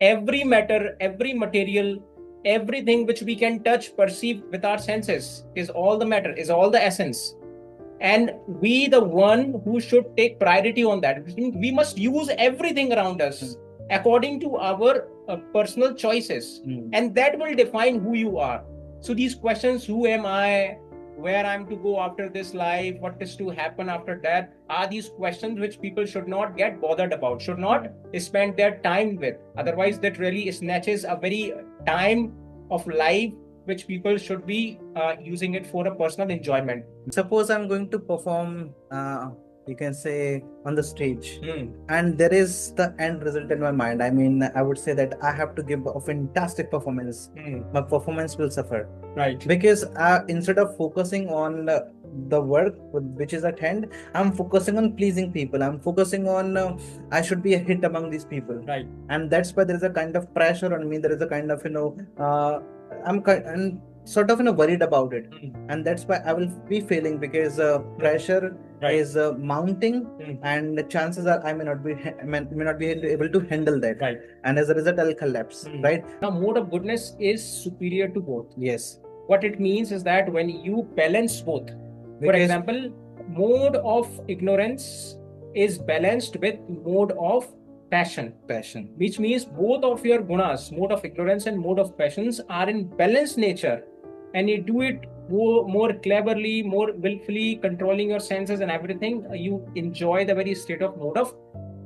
Every matter, every material, everything which we can touch, perceive with our senses is all the matter, is all the essence. And we, the one who should take priority on that, we must use everything around us according to our personal choices, and that will define who you are. So these questions, who am I, where I'm to go after this life, what is to happen after death, are these questions which people should not get bothered about, should not spend their time with. Otherwise, that really snatches a very time of life which people should be using it for a personal enjoyment. Suppose I'm going to perform, you can say, on the stage, and there is the end result in my mind. I mean, I would say that I have to give a fantastic performance. My performance will suffer. Right. Because instead of focusing on the work which is at hand, I'm focusing on pleasing people. I'm focusing on I should be a hit among these people. Right. And that's why there is a kind of pressure on me. There is a kind of, and sort of worried about it, and that's why I will be failing, because pressure is mounting, and the chances are I may not be able to handle that, and as a result I'll collapse. Right now, mode of goodness is superior to both. Yes. What it means is that when you balance both, for example, mode of ignorance is balanced with mode of passion, which means both of your gunas, mode of ignorance and mode of passions, are in balanced nature, and you do it more cleverly, more willfully, controlling your senses and everything. You enjoy the very state of mode of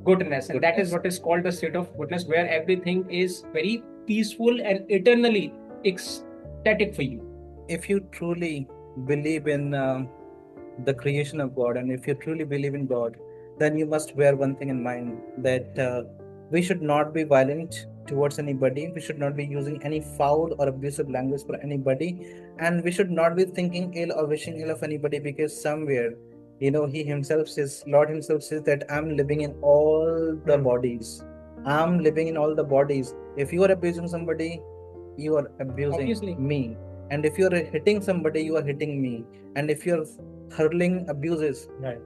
goodness, and that is what is called the state of goodness, where everything is very peaceful and eternally ecstatic for you. If you truly believe in the creation of God, and if you truly believe in God, then you must bear one thing in mind, that we should not be violent towards anybody. We should not be using any foul or abusive language for anybody, and we should not be thinking ill or wishing ill of anybody, because somewhere, Lord himself says that I'm living in all the bodies. I'm living in all the bodies. If you are abusing somebody, you are abusing Obviously. me. And if you're hitting somebody, you are hitting me. And if you're hurling abuses, Right.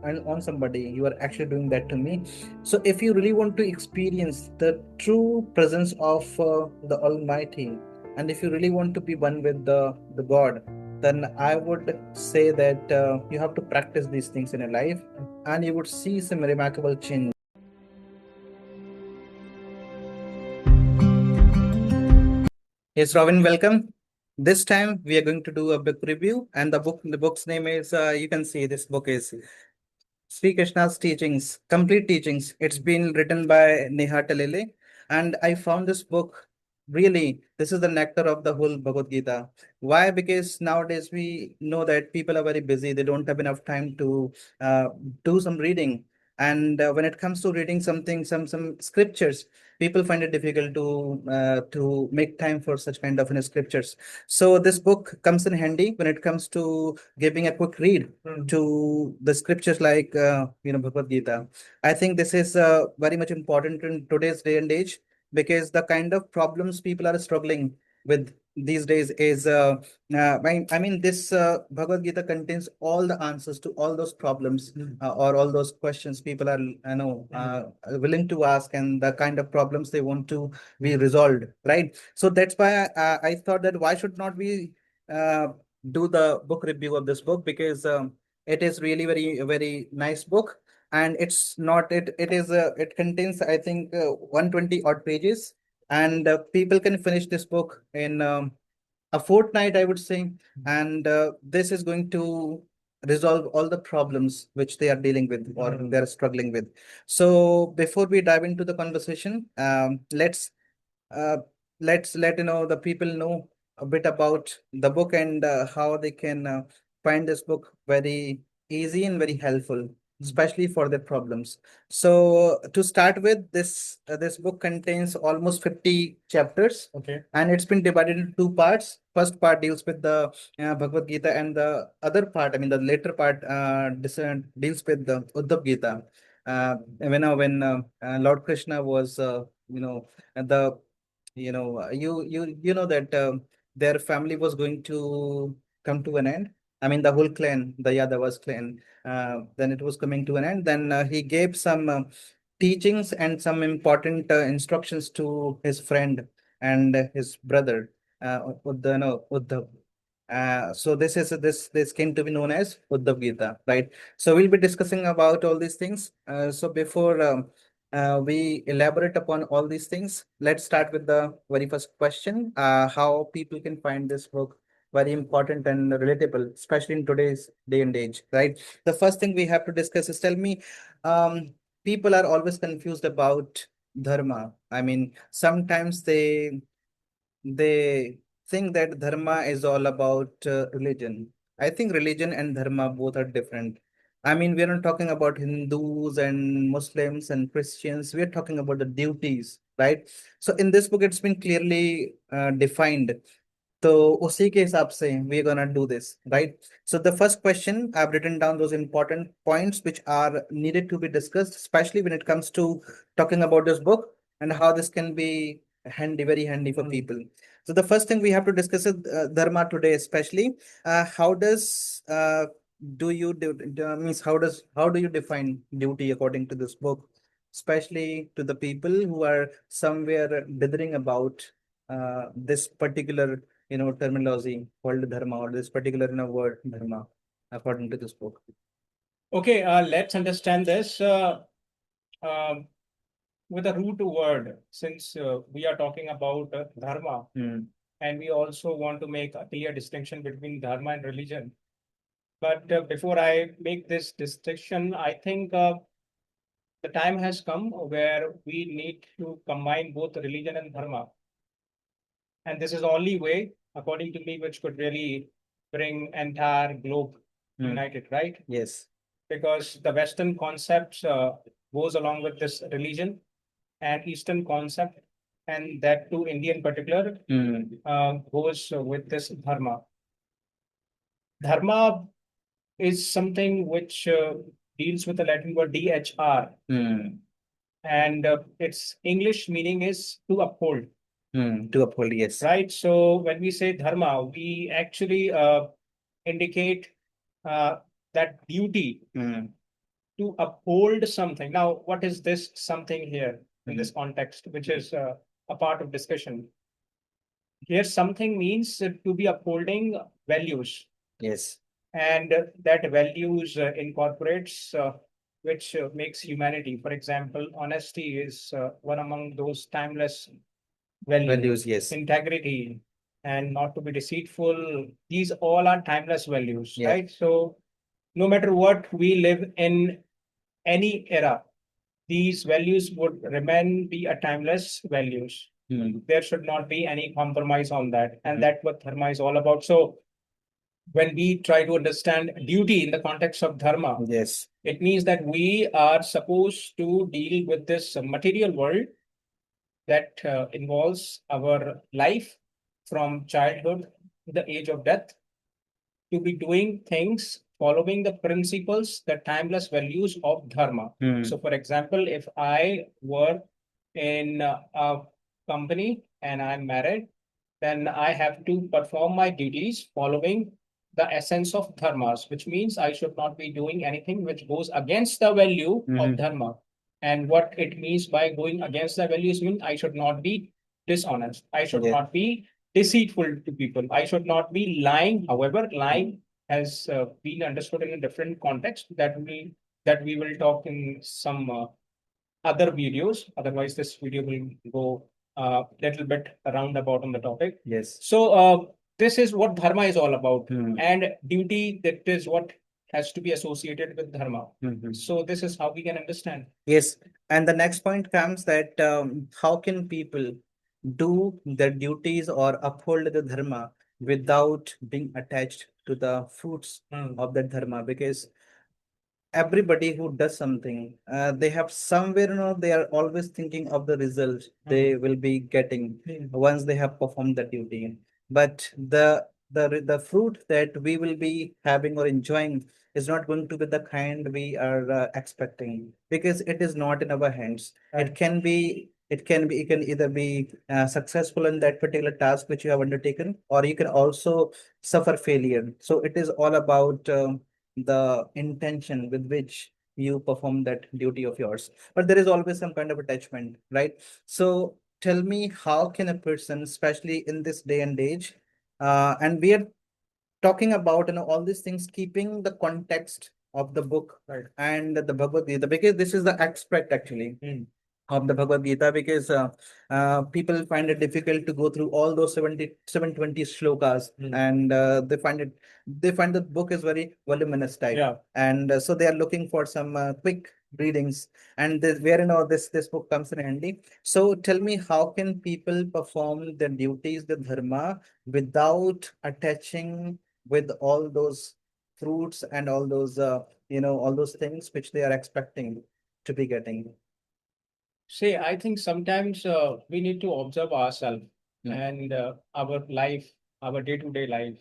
And on somebody, you are actually doing that to me. So if you really want to experience the true presence of the Almighty, and if you really want to be one with the God, then I would say that you have to practice these things in your life, and you would see some remarkable change. Yes, Robin, welcome. This time we are going to do a book review, and the book's name is, you can see this book is Sri Krishna's Teachings, Complete Teachings. It's been written by Neha Talele, and I found this book really, this is the nectar of the whole Bhagavad Gita. Why? Because nowadays we know that people are very busy, they don't have enough time to do some reading. And when it comes to reading something, some scriptures, people find it difficult to make time for such kind of scriptures. So this book comes in handy when it comes to giving a quick read to the scriptures like Bhagavad Gita. I think this is very much important in today's day and age, because the kind of problems people are struggling with these days is this Bhagavad Gita contains all the answers to all those problems, or all those questions people are willing to ask, and the kind of problems they want to be resolved, right? So that's why I thought that why should not we uh, do the book review of this book, because it is really very nice book, and it's not it contains, I think, 120 odd pages, and people can finish this book in a fortnight, I would say. And this is going to resolve all the problems which they are dealing with, or they're struggling with. So before we dive into the conversation, uh, let's let the people know a bit about the book, and how they can find this book very easy and very helpful, especially for their problems. So to start with, this book contains almost 50 chapters. Okay. And it's been divided into two parts. First part deals with the Bhagavad Gita, and the other part, I mean the later part, deals with the Uddhav Gita. When Lord Krishna was the you know that their family was going to come to an end. I mean, the whole clan, the Yadavas clan, then it was coming to an end. Then he gave some teachings and some important instructions to his friend and his brother, Uddhav. So this came to be known as Uddhav Gita, right? So we'll be discussing about all these things. So before we elaborate upon all these things, let's start with the very first question: how people can find this book very important and relatable, especially in today's day and age, right? The first thing we have to discuss is, tell me, people are always confused about dharma. I mean, sometimes they think that dharma is all about religion. I think religion and dharma both are different. I mean, we're not talking about Hindus and Muslims and Christians. We're talking about the duties, right? So in this book, it's been clearly defined. तो उसी के हिसाब से we are gonna do this, right? So the first question, I've written down those important points which are needed to be discussed, especially when it comes to talking about this book and how this can be handy, very handy for people. So the first thing we have to discuss is dharma today, especially how does do you do means how do you define duty according to this book, especially to the people who are somewhere dithering about this particular terminology called dharma, or this particular word dharma according to this book. Okay, let's understand this um, with a root word, since we are talking about dharma, and we also want to make a clear distinction between dharma and religion. But before I make this distinction, I think the time has come where we need to combine both religion and dharma. And this is the only way, according to me, which could really bring entire globe united, right? Yes. Because the Western concept goes along with this religion, and Eastern concept, and that too Indian particular, goes with this dharma. Dharma is something which deals with the Latin word dhr, and its English meaning is to uphold. To uphold, yes. Right. So when we say dharma, we actually indicate that duty to uphold something. Now, what is this something here in this context, which is a part of discussion? Here, something means to be upholding values. Yes. And that values incorporates which makes humanity. For example, honesty is one among those timeless Values, yes. Integrity and not to be deceitful. These all are timeless values, Yeah. right? So no matter what we live in any era, these values would remain be a timeless values. There should not be any compromise on that. And that's what dharma is all about. So when we try to understand duty in the context of dharma, Yes. it means that we are supposed to deal with this material world that involves our life from childhood to the age of death, to be doing things following the principles, the timeless values of dharma. So, for example, if I work in a company and I'm married, then I have to perform my duties following the essence of dharmas, which means I should not be doing anything which goes against the value of dharma. And what it means by going against the values means I should not be dishonest. I should not be deceitful to people. I should not be lying. However, lying has been understood in a different context that we will talk in some other videos. Otherwise, this video will go a little bit roundabout on the topic. Yes. So this is what dharma is all about, and duty, that is what has to be associated with dharma. So this is how we can understand. Yes. And the next point comes that how can people do their duties or uphold the dharma without being attached to the fruits of that dharma? Because everybody who does something, they have somewhere, they are always thinking of the result they will be getting once they have performed the duty. But the fruit that we will be having or enjoying is not going to be the kind we are expecting, because it is not in our hands. It can be, it can either be successful in that particular task which you have undertaken, or you can also suffer failure. So it is all about the intention with which you perform that duty of yours. But there is always some kind of attachment, right? So tell me, how can a person, especially in this day and age, and we are talking about all these things, keeping the context of the book, right, and the Bhagavad Gita, because this is the aspect actually of the Bhagavad Gita, because people find it difficult to go through all those 720 shlokas, and they find the book is very voluminous type, Yeah. and so they are looking for some quick readings, and where this book comes in handy. So tell me, how can people perform their duties, the dharma, without attaching with all those fruits and all those all those things which they are expecting to be getting? See, I think sometimes we need to observe ourselves and our life, our day-to-day life.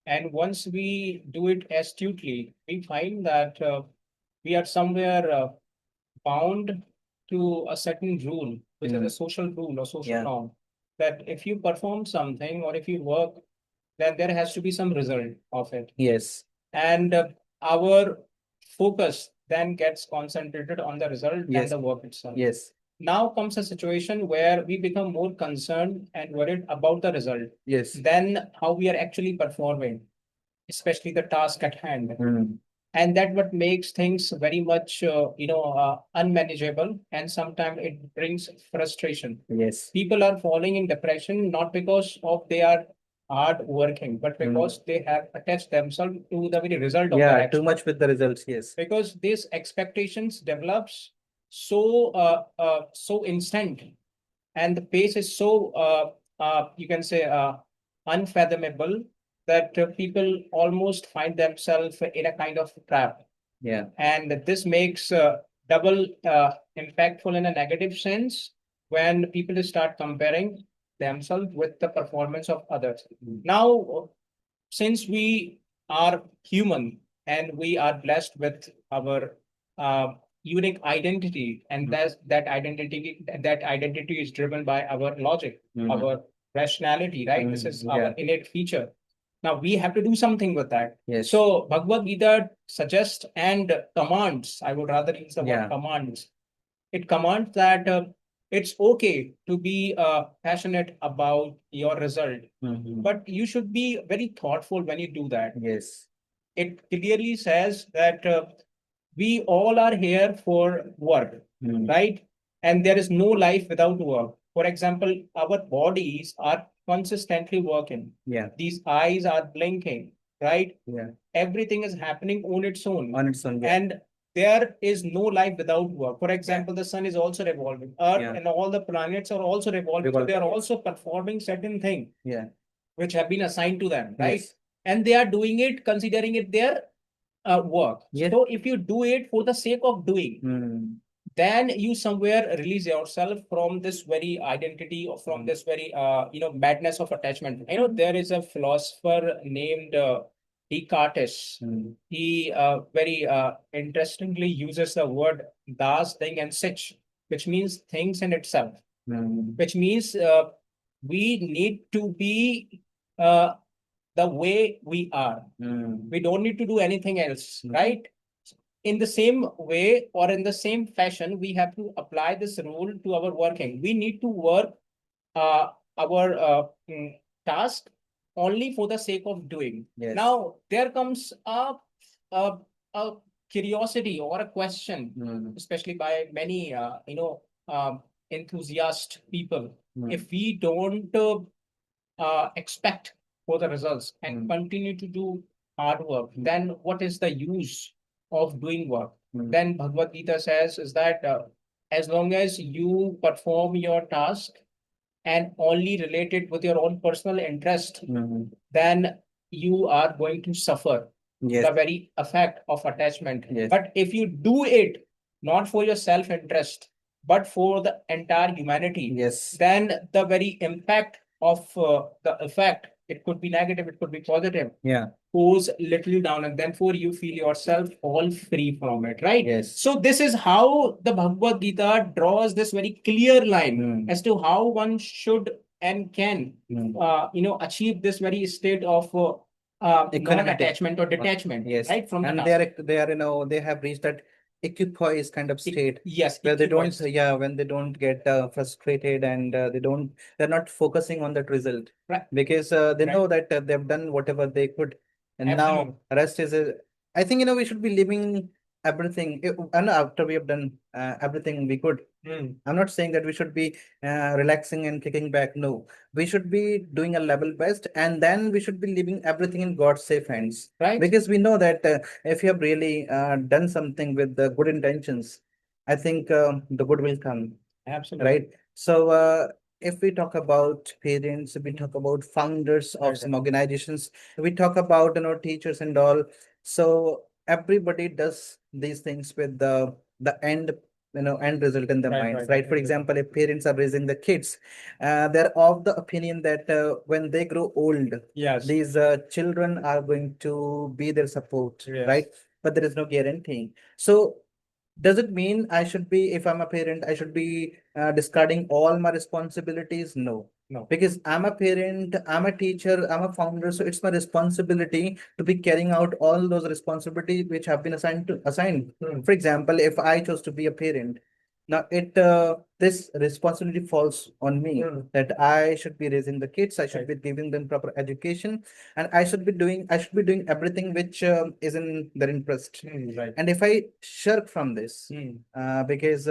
And once we do it astutely, we find that we are somewhere bound to a certain rule, which is a social rule or social Yeah. norm, that if you perform something or if you work, then there has to be some result of it. Yes. And our focus then gets concentrated on the result than Yes. the work itself. Yes. Now comes a situation where we become more concerned and worried about the result Yes. than how we are actually performing, especially the task at hand. And that what makes things very much unmanageable, and sometimes it brings frustration. Yes. People are falling in depression not because of they are hard working, but because they have attached themselves to the very result of their Yeah, too action. much with the results. Yes. Because these expectations develops so instant, and the pace is so you can say unfathomable, that people almost find themselves in a kind of trap. Yeah. And this makes double impactful in a negative sense when people start comparing themselves with the performance of others. Now, since we are human and we are blessed with our unique identity, and that identity is driven by our logic, our rationality, right? This is our innate feature. Now we have to do something with that. Yes. So Bhagavad Gita suggests and commands, I would rather use the word commands. It commands that it's okay to be passionate about your result, but you should be very thoughtful when you do that. Yes. It clearly says that we all are here for work, right? And there is no life without work. For example, our bodies are consistently working. Yeah. These eyes are blinking, right? Yeah. Everything is happening on its own. On its own. Yeah. And there is no life without work. For example, the sun is also revolving. Earth Yeah. and all the planets are also revolving. So they are also performing certain things Yeah. which have been assigned to them, right? Yes. And they are doing it, considering it their work. Yes. So if you do it for the sake of doing, then you somewhere release yourself from this very identity, or from this very madness of attachment. There is a philosopher named Descartes. He very interestingly uses the word das, thing, and sich, which means things in itself, which means we need to be uh, the way we are. We don't need to do anything else, right? In the same way or in the same fashion, we have to apply this rule to our working. We need to work uh, our task only for the sake of doing. Yes. Now, there comes a, a curiosity or a question, especially by many, enthusiast people. If we don't expect for the results and continue to do hard work, then what is the use of doing work? Then Bhagavad Gita says is that as long as you perform your task and only relate it with your own personal interest, then you are going to suffer the very effect of attachment. Yes. But if you do it not for your self interest, but for the entire humanity, Yes. then the very impact of the effect, it could be negative, it could be positive, Yeah. goes little down, and therefore you feel yourself all free from it, right? Yes. So this is how the Bhagavad Gita draws this very clear line as to how one should and can achieve this very state of Equanimity. non-attachment or detachment, Yes. right, from the And task. they are they have reached that equipoise kind of state Yes, where they don't, equipoised. yeah, when they don't get frustrated, and they're not focusing on that result, Right. because they Right. know that they've done whatever they could, and Absolutely. now rest is I think, we should be living everything, and after we have done everything we could. I'm not saying that we should be relaxing and kicking back. No, we should be doing a level best, and then we should be leaving everything in God's safe hands. Right. Because we know that if you have really done something with good intentions, I think the good will come. Absolutely. Right. So, if we talk about parents, if we talk about founders of some organizations, we talk about teachers and all. So everybody does these things with the end result in their Right, minds, right, right? For right. example, if parents are raising the kids, they're of the opinion that when they grow old, Yes. these children are going to be their support, Yes. right? But there is no guarantee. So does it mean I should be, if I'm a parent, I should be discarding all my responsibilities? No. No. Because I'm a parent, I'm a teacher, I'm a founder, so it's my responsibility to be carrying out all those responsibilities which have been assigned. For example, if I chose to be a parent, now it this responsibility falls on me, that I should be raising the kids, I should Right. be giving them proper education, and I should be doing everything which is in their interest. Right. And if I shirk from this, Hmm. because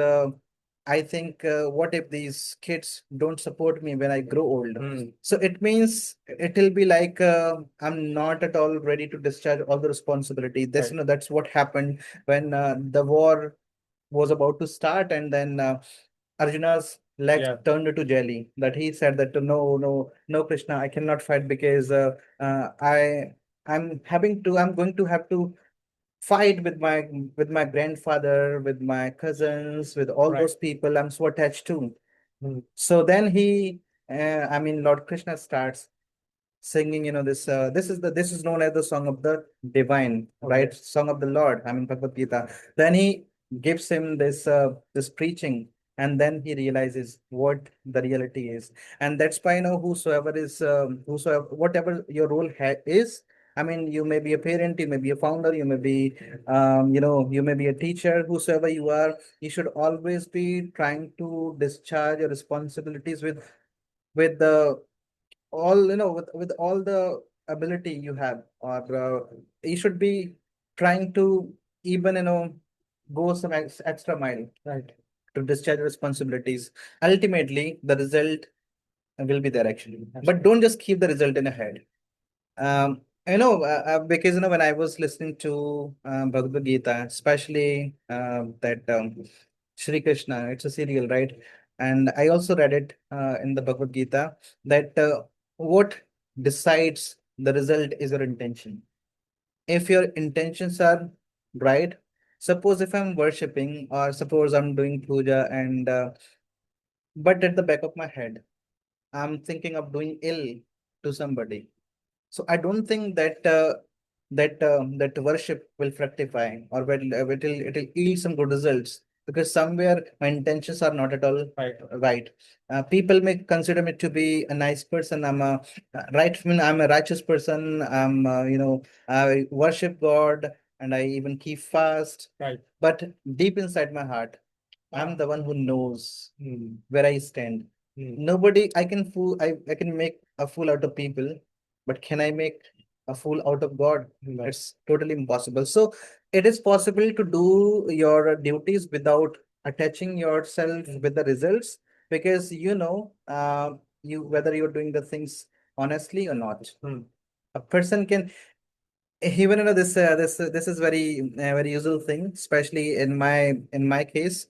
I think, what if these kids don't support me when I grow old? So it means it will be like I'm not at all ready to discharge all the responsibility. This, Right. that's what happened when the war was about to start, and then Arjuna's leg Yeah. turned to jelly. That he said that no, no, no, Krishna, I cannot fight because I'm going to have to fight with my grandfather, with my cousins, with all Right. those people I'm so attached to. Hmm. So then Lord Krishna starts singing, this is known as the song of the divine, right? Okay. Song of the Lord, Bhagavad Gita. Then he gives him this preaching, and then he realizes what the reality is. And that's why, whosoever, whatever your role is, you may be a parent, you may be a founder, you may be you may be a teacher, whosoever you are, you should always be trying to discharge your responsibilities with the with all the ability you have, or you should be trying to even go some extra mile, right, to discharge responsibilities. Ultimately the result will be there, actually. But Absolutely. don't just keep the result in your head. Because when I was listening to Bhagavad Gita, especially that Shri Krishna, it's a serial, right? And I also read it in the Bhagavad Gita, that what decides the result is your intention. If your intentions are right, suppose if I'm worshipping, or suppose I'm doing puja, and but at the back of my head, I'm thinking of doing ill to somebody, so I don't think that worship will fructify, or it'll yield some good results, because somewhere my intentions are not at all Right. right. People may consider me to be a nice person. I'm a righteous person. I worship God, and I even keep fast. Right. But deep inside my heart, I'm the one who knows where I stand. Nobody, I can make a fool out of people, but can I make a fool out of God? No. It's totally impossible. So it is possible to do your duties without attaching yourself with the results, because you whether you're doing the things honestly or not. A person can, even this is very usual thing, especially in my case.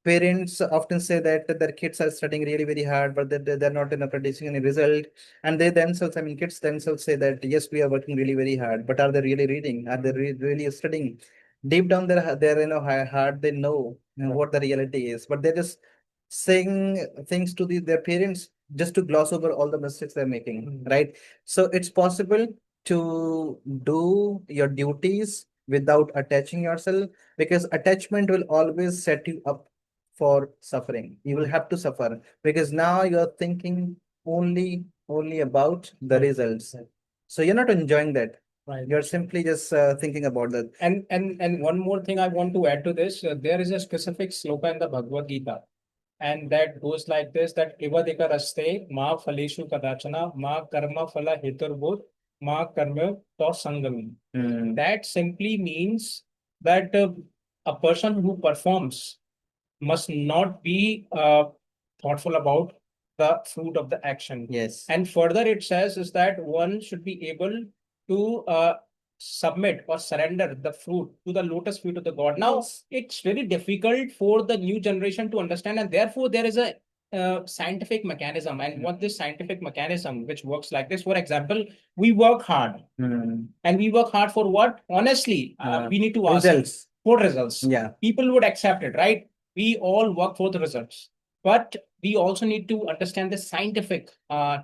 Parents often say that their kids are studying really very hard, but they're not producing any result. And they themselves, kids themselves say that yes, we are working really very hard, but are they really reading? Are they really studying? Deep down their heart, they know, what the reality is, but they're just saying things to their parents just to gloss over all the mistakes they're making, right? So it's possible to do your duties without attaching yourself, because attachment will always set you up for suffering. You will have to suffer, because now you're thinking only about the results. So you're not enjoying that. Right. You're simply just thinking about that. And one more thing I want to add to this, there is a specific sloka in the Bhagavad Gita, and that goes like this: that ivadika raste ma phaleshu kadachana ma karma phala heturbodh ma karma to sangami. That simply means that a person who performs must not be thoughtful about the fruit of the action. Yes. And further, it says is that one should be able to submit or surrender the fruit to the lotus feet of the God. Now, Yes. it's very difficult for the new generation to understand, and therefore, there is a scientific mechanism. And what this scientific mechanism, which works like this, for example, we work hard. And we work hard for what? Honestly, we need to ask Results. for results. Yeah. People would accept it, right? We all work for the results. But we also need to understand the scientific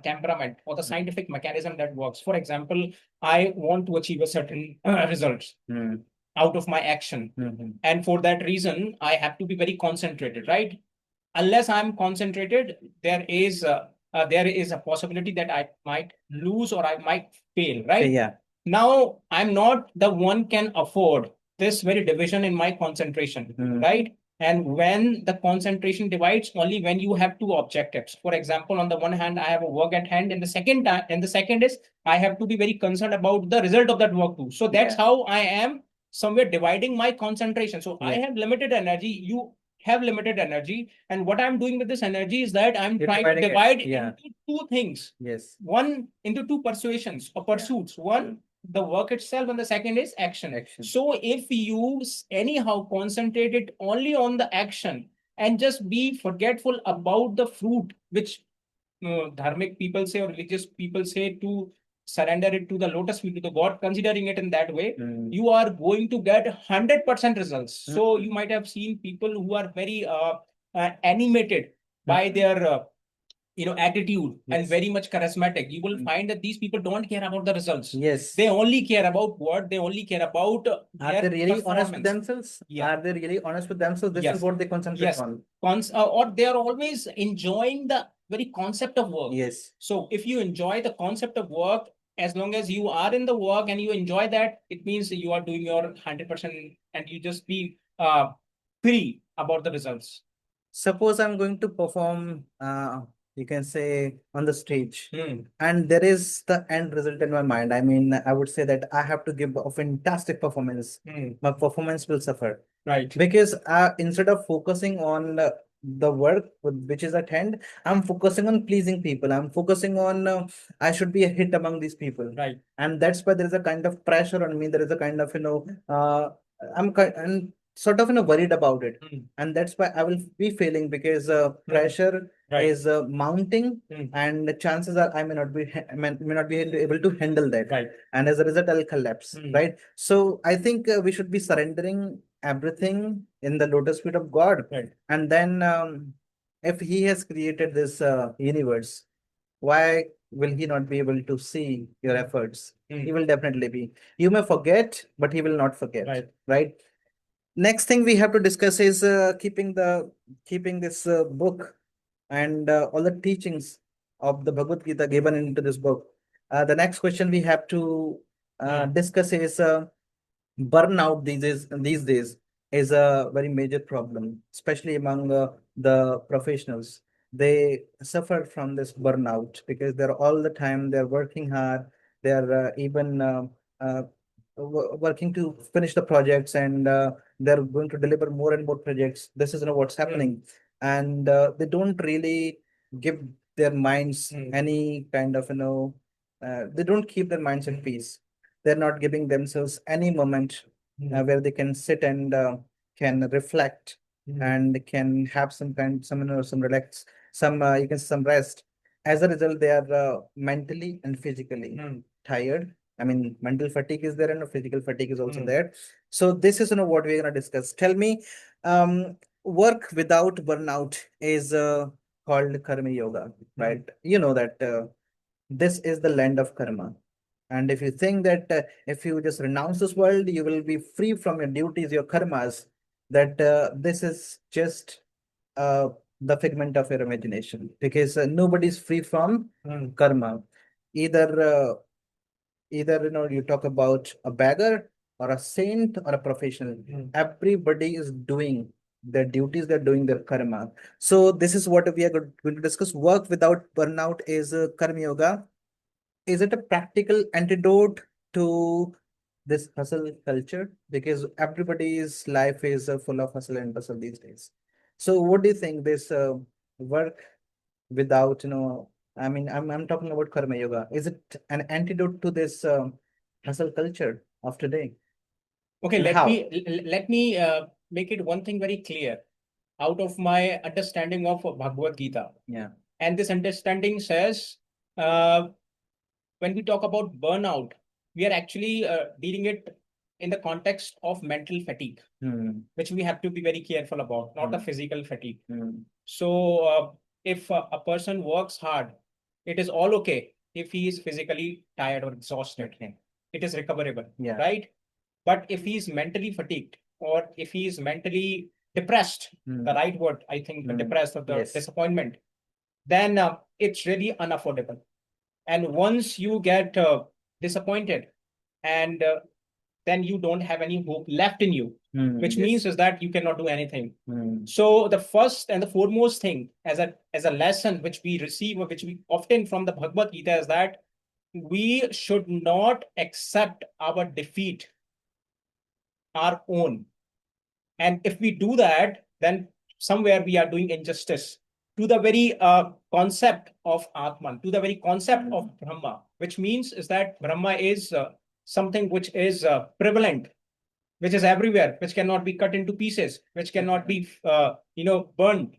temperament or the scientific mechanism that works. For example, I want to achieve a certain result out of my action. And for that reason, I have to be very concentrated, right? Unless I'm concentrated, there is a possibility that I might lose or I might fail, right? Yeah. Now, I'm not the one can afford this very division in my concentration, right? And when the concentration divides, only when you have two objectives. For example, on the one hand, I have a work at hand, and the second is I have to be very concerned about the result of that work too. So that's how I am somewhere dividing my concentration. So I have limited energy. You have limited energy, and what I'm doing with this energy is that I'm trying to divide into two things. Yes. One into two persuasions or pursuits. One, the work itself, and the second is action. So if you anyhow concentrate it only on the action and just be forgetful about the fruit, which dharmic people say or religious people say to surrender it to the lotus feet to the God, considering it in that way, you are going to get 100% results. So you might have seen people who are very animated by their attitude and very much charismatic. You will find that these people don't care about the results. Yes. They only care about what? They only care about Are they really honest with performance. themselves? Yeah. Are they really honest with themselves? This Yes. is what they concentrate Yes. on. Or they are always enjoying the very concept of work. Yes. So if you enjoy the concept of work, as long as you are in the work and you enjoy that, it means you are doing your 100% and you just be free about the results. Suppose I'm going to perform, you can say, on the stage, and there is the end result in my mind. I mean, I would say that I have to give a fantastic performance. My performance will suffer. Right. Because instead of focusing on the work which is at hand, I'm focusing on pleasing people. I'm focusing on I should be a hit among these people. Right. And that's why there is a kind of pressure on me. There is a kind of, I'm sort of, worried about it. And that's why I will be failing because pressure is mounting, and the chances are I may not be may not be able to handle that. Right. And as a result, I'll collapse. Right. So I think we should be surrendering everything in the lotus feet of God. Right. And then if He has created this universe, why will He not be able to see your efforts? He will definitely be. You may forget, but He will not forget. Right. Right. Next thing we have to discuss is keeping this book and all the teachings of the Bhagavad Gita given into this book. The next question we have to discuss is burnout these days is a very major problem, especially among the professionals. They suffer from this burnout because they're all the time they're working hard. They're even uh, working to finish the projects, and they're going to deliver more and more projects. This is what's happening, and they don't really give their minds any kind of they don't keep their minds at peace. They're not giving themselves any moment where they can sit and can reflect and can have some relax, you can say some rest. As a result, they are mentally and physically tired. I mean, mental fatigue is there and physical fatigue is also there. So this is what we're gonna discuss. Tell me, work without burnout is called karma yoga, right? You know that this is the land of karma. And if you think that if you just renounce this world, you will be free from your duties, your karmas, that this is just uh, the figment of your imagination, because nobody is free from karma. Either either you talk about a beggar or a saint or a professional. Everybody is doing their duties, they're doing their karma. So this is what we are going to discuss. Work without burnout is karma yoga. Is it a practical antidote to this hustle culture? Because everybody's life is full of hustle and bustle these days. So what do you think this work without, I mean, I'm talking about karma yoga. Is it an antidote to this hustle culture of today? Okay, And let how? me make it one thing very clear out of my understanding of Bhagavad Gita. Yeah. And this understanding says, uh, when we talk about burnout, we are actually dealing it in the context of mental fatigue, which we have to be very careful about, not the physical fatigue. So, if a person works hard, it is all okay if he is physically tired or exhausted. Okay. It is recoverable, Yeah. right? But if he is mentally fatigued or if he is mentally depressed, the right word, I think, depressed or the Yes. disappointment, then it's really unaffordable. And once you get disappointed and then you don't have any hope left in you, which Yes. means is that you cannot do anything. So the first and the foremost thing as a lesson which we receive or which we often from the Bhagavad Gita is that we should not accept our defeat our own. And if we do that, then somewhere we are doing injustice to the very concept of Atman, to the very concept of Brahma, which means is that Brahma is something which is prevalent, which is everywhere, which cannot be cut into pieces, which cannot be, burned.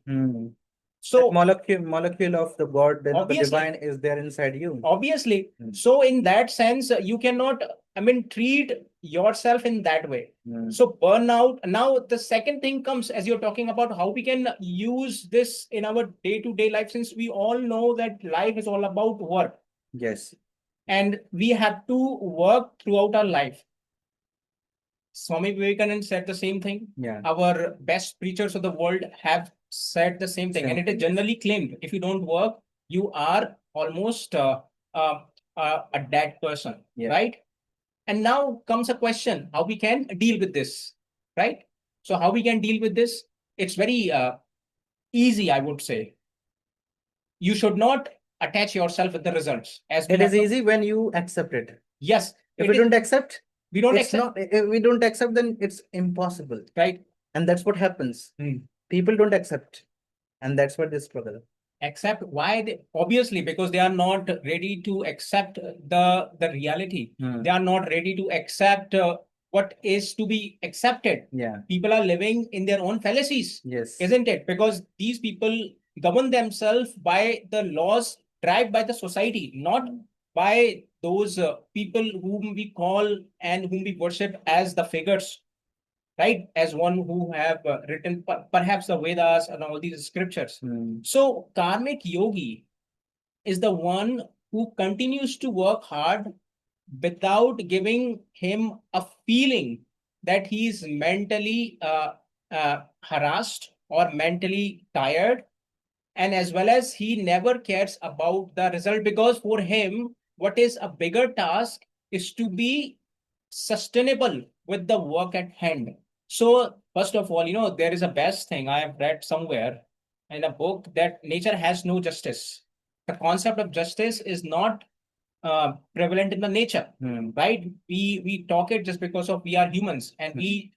So molecule of the God, the obviously, divine is there inside you. Obviously. So in that sense, you cannot, I mean, treat yourself in that way. So burnout. Now, the second thing comes as you're talking about how we can use this in our day-to-day life, since we all know that life is all about work. Yes. And we have to work throughout our life. Swami Vivekananda said the same thing. Yeah. Our best preachers of the world have said the same thing. And it is generally claimed if you don't work, you are almost uh, a dead person, right? And now comes a question how we can deal with this, right? So, how we can deal with this? It's very easy, I would say. You should not attach yourself with the results. As it is easy when you accept it. Yes. If we don't accept, we don't it's accept. not. If we don't accept, then it's impossible, Right. And that's what happens. People don't accept, and that's what they struggle. Accept why they obviously because they are not ready to accept the reality. They are not ready to accept what is to be accepted. Yeah. People are living in their own fallacies. Yes. Isn't it? Because these people govern themselves by the laws driven by the society, not by those people whom we call and whom we worship as the figures, right? As one who have written perhaps the Vedas and all these scriptures. So karmic yogi is the one who continues to work hard without giving him a feeling that he is mentally harassed or mentally tired, and as well as he never cares about the result, because for him what is a bigger task is to be sustainable with the work at hand. So first of all, there is a best thing I have read somewhere in a book that nature has no justice. The concept of justice is not prevalent in the nature, right? We talk it just because of we are humans and we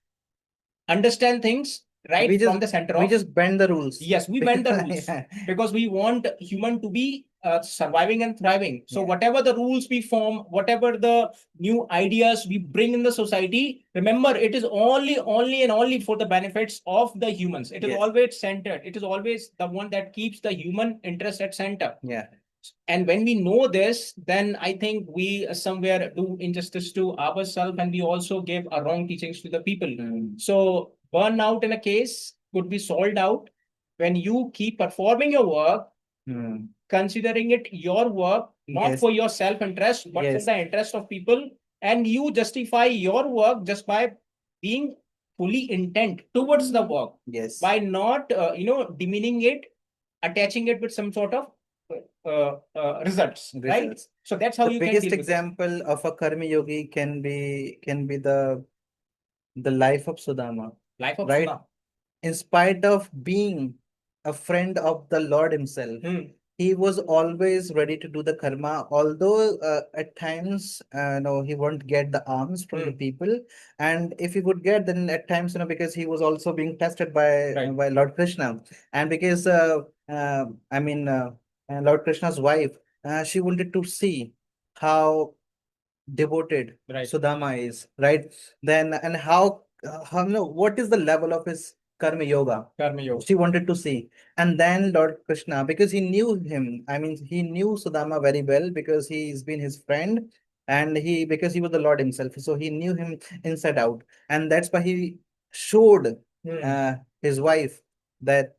understand things right We from just the center we of. just bend the rules. Yes, we bend the rules Yeah. because we want human to be surviving and thriving. So Yeah. whatever the rules we form, whatever the new ideas we bring in the society, remember it is only and only for the benefits of the humans. It is Yes. always centered. It is always the one that keeps the human interest at center. Yeah. And when we know this, then I think we somewhere do injustice to ourselves and we also give a wrong teachings to the people. So burnout in a case could be solved out when you keep performing your work, considering it your work, not Yes. for your self-interest, but for Yes. the interest of people, and you justify your work just by being fully intent towards the work, Yes. by not demeaning it, attaching it with some sort of results, right? Results. So that's how The you can biggest deal with it. example of a karma yogi can be the life of Sudama, Life of right? Sudha. In spite of being a friend of the Lord himself, he was always ready to do the karma, although at times no, he won't get the alms from the people, and if he would get, then at times, because he was also being tested by Right. by Lord Krishna, and because I mean Lord Krishna's wife, she wanted to see how devoted Right. Sudama is, right? Then and how no, what is the level of his karma yoga? Karma yoga. She wanted to see. And then Lord Krishna, because he knew him, I mean, he knew Sudama very well because he's been his friend, and because he was the Lord himself. So he knew him inside out. And that's why he showed his wife that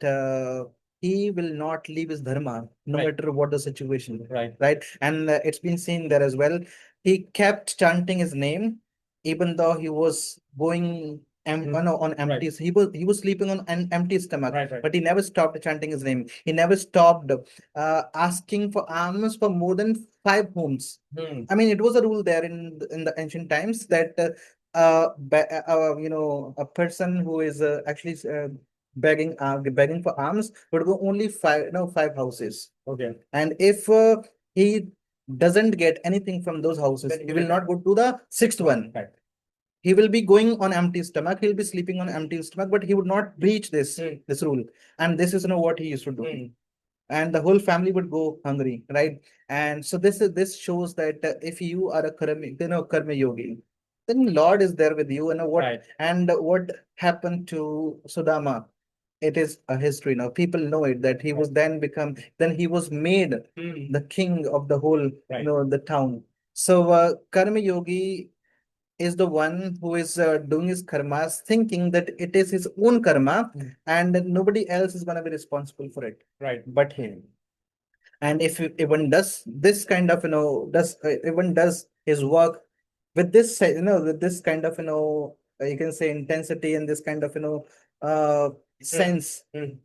he will not leave his dharma no Right. matter what the situation. Right. Right. And it's been seen there as well. He kept chanting his name, even though he was going no, on empty. Right. He was sleeping on an empty stomach, Right. Right. but he never stopped chanting his name. He never stopped asking for alms for more than 5 homes. I mean, it was a rule there in the ancient times that a person who is actually begging for alms would go only 5 houses. Okay. And if he doesn't get anything from those houses, Then he will not go to the sixth one. Right. He will be going on empty stomach. He'll be sleeping on empty stomach, but he would not breach this rule. And this is what he used to do. And the whole family would go hungry, right? And so this shows that if you are a karma yogi, then Lord is there with you. And Right. what happened to Sudama? It is a history now. People know it that he was then he was made the king of the whole, Right. the town. So karma yogi is the one who is doing his karmas, thinking that it is his own karma, and nobody else is going to be responsible for it, Right. but him. And if even does this kind of does even does his work with this with this kind of you can say intensity and this kind of sense,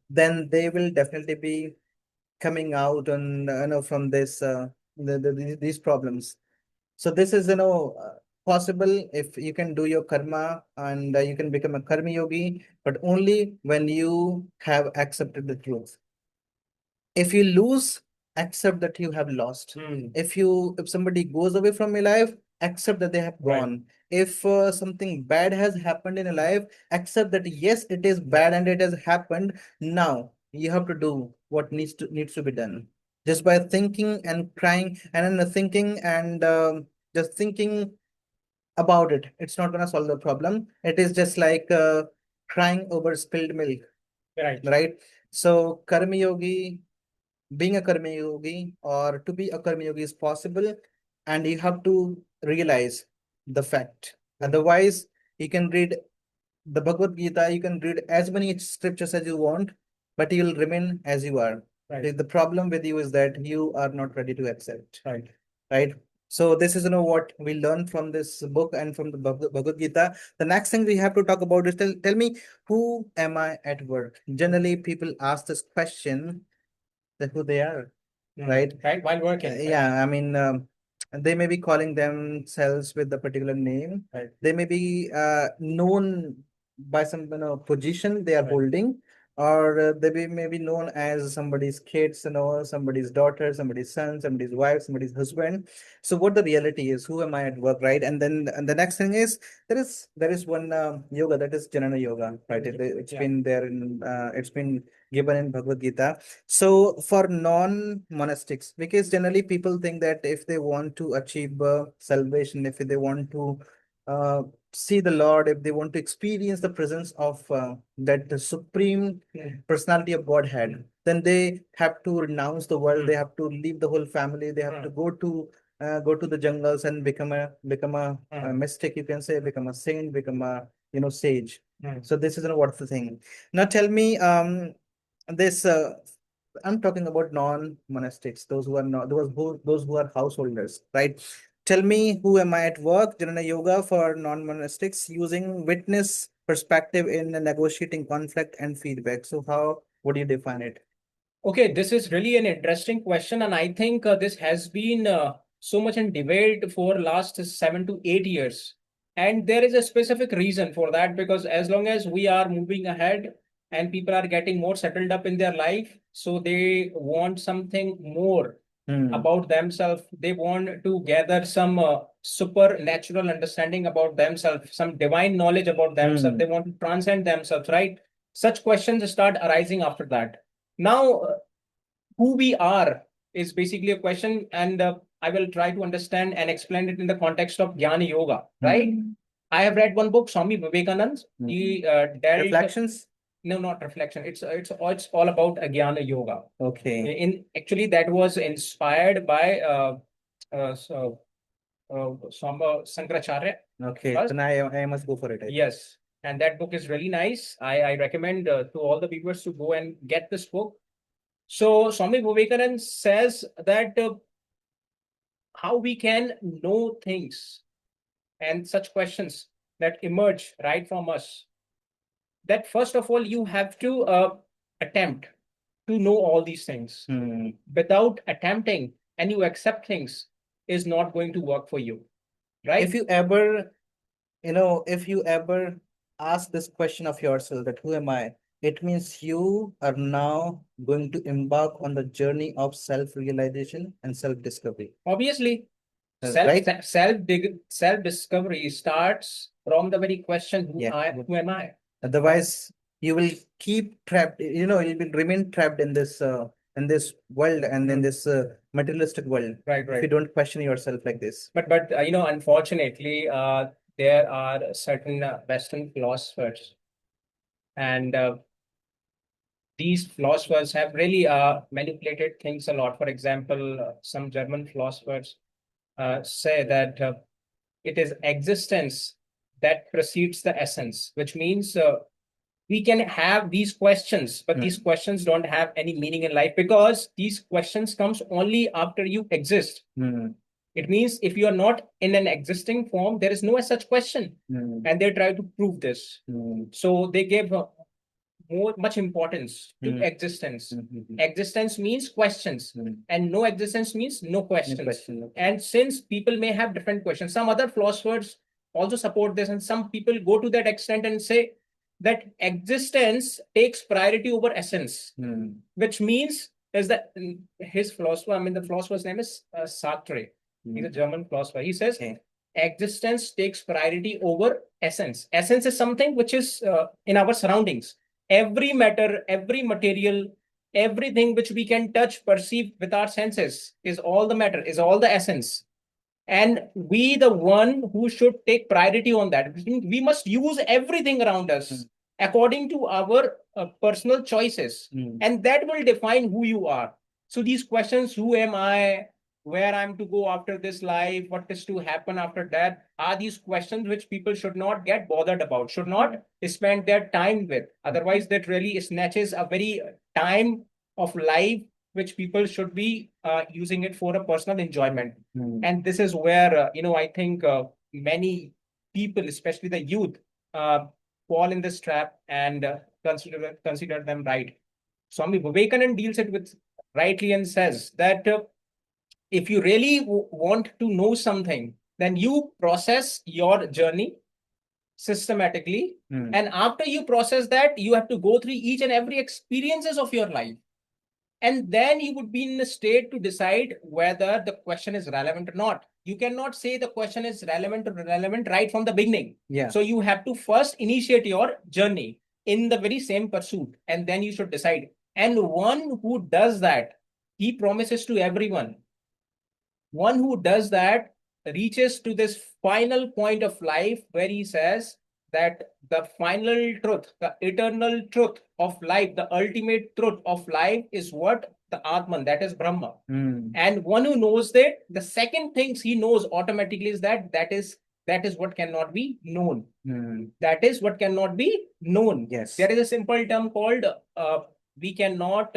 then they will definitely be coming out on from this these problems. So this is possible if you can do your karma, and you can become a karma yogi, but only when you have accepted the truth. If you lose, accept that you have lost. If somebody goes away from your life, accept that they have Right. gone. If something bad has happened in your life, accept that yes, it is bad and it has happened. Now you have to do what needs to be done. Just by thinking and crying and then thinking and just thinking about it, it's not going to solve the problem. It is just like crying over spilled milk. Right. Right. So karma yogi, being a karma yogi or to be a karma yogi is possible, and you have to realize the fact. Otherwise, you can read the Bhagavad Gita, you can read as many scriptures as you want, but you will remain as you are. Right. The problem with you is that you are not ready to accept. Right. Right. So this is what we learn from this book and from the Bhagavad Gita. The next thing we have to talk about is tell me, who am I at work? Generally, people ask this question, that who they are, right? Right. While working. Yeah, I mean, they may be calling themselves with a particular name. Right. They may be known by some position they are Right. holding, or may be known as somebody's kids, somebody's daughter, somebody's son, somebody's wife, somebody's husband. So what the reality is, who am I at work, right? And the next thing is there is one yoga, that is Janana yoga, right? It's Yeah. been there in it's been given in Bhagavad Gita. So for non-monastics, because generally people think that if they want to achieve salvation, if they want to uh, see the Lord, if they want to experience the presence of that the supreme personality of Godhead, then they have to renounce the world. They have to leave the whole family. They have to go to the jungles and become a mystic. You can say become a saint, become a sage. So this is what's the thing. Now tell me, this I'm talking about non-monastics, those who are not those who are householders, right? Tell me, who am I at work? Jnana yoga for non-monastics, using witness perspective in negotiating conflict and feedback. So how would you define it? Okay, this is really an interesting question, and I think this has been so much in debate for last 7 to 8 years. And there is a specific reason for that, because as long as we are moving ahead and people are getting more settled up in their life, so they want something more about themselves. They want to gather some supernatural understanding about themselves, some divine knowledge about themselves. They want to transcend themselves, right? Such questions start arising after that. Now, who we are is basically a question, and I will try to understand and explain it in the context of Jnana Yoga, right? I have read one book, Swami Vivekanand. He dealt Reflections? no, not reflection. It's all about Jnana Yoga. Okay. In actually, that was inspired by so, Swami Sankaracharya. Okay. First, Then I must go for it. I think. yes, and that book is really nice. I recommend to all the viewers to go and get this book. So Swami Vivekanand says that how we can know things and such questions that emerge right from us. That first of all, you have to attempt to know all these things. Without attempting and you accept things is not going to work for you, right? If you ever ask this question of yourself that who am I, it means you are now going to embark on the journey of self-realization and self-discovery. Obviously, Right? self discovery starts from the very question, Yeah. who am I? Otherwise, you will keep trapped, you will remain trapped in this world and in this materialistic world. Right, If you right. don't question yourself like this. But unfortunately, there are certain Western philosophers, and these philosophers have really manipulated things a lot. For example, some German philosophers say that it is existence that precedes the essence, which means we can have these questions, but these questions don't have any meaning in life, because these questions comes only after you exist. It means if you are not in an existing form, there is no such question. And they try to prove this. So they give much importance to existence. Existence means questions, and no existence means no questions. question. And since people may have different questions, some other philosophers also support this, and some people go to that extent and say that existence takes priority over essence, which means is that his philosopher, I mean, the philosopher's name is Sartre. He's a German philosopher. He says existence takes priority over essence. Essence is something which is in our surroundings. Every matter, every material, everything which we can touch, perceive with our senses is all the matter, is all the essence. And we, the one who should take priority on that, we must use everything around us according to our personal choices. And that will define who you are. So these questions, who am I, where I'm to go after this life, what is to happen after that, are these questions which people should not get bothered about, should not spend their time with. Otherwise, that really snatches a very time of life which people should be using it for a personal enjoyment. And this is where, I think many people, especially the youth, uh, fall in this trap and consider them right. Swami Vivekanand deals it with rightly and says that if you really want to know something, then you process your journey systematically. And after you process that, you have to go through each and every experiences of your life. And then you would be in a state to decide whether the question is relevant or not. You cannot say the question is relevant or irrelevant right from the beginning. Yeah. So you have to first initiate your journey in the very same pursuit, and then you should decide. And one who does that, he promises to everyone. One who does that reaches to this final point of life where he says that the final truth, the eternal truth of life, the ultimate truth of life is what? The Atman, that is Brahma. And one who knows that, the second things he knows automatically is that is what cannot be known. That is what cannot be known. Yes. There is a simple term called we cannot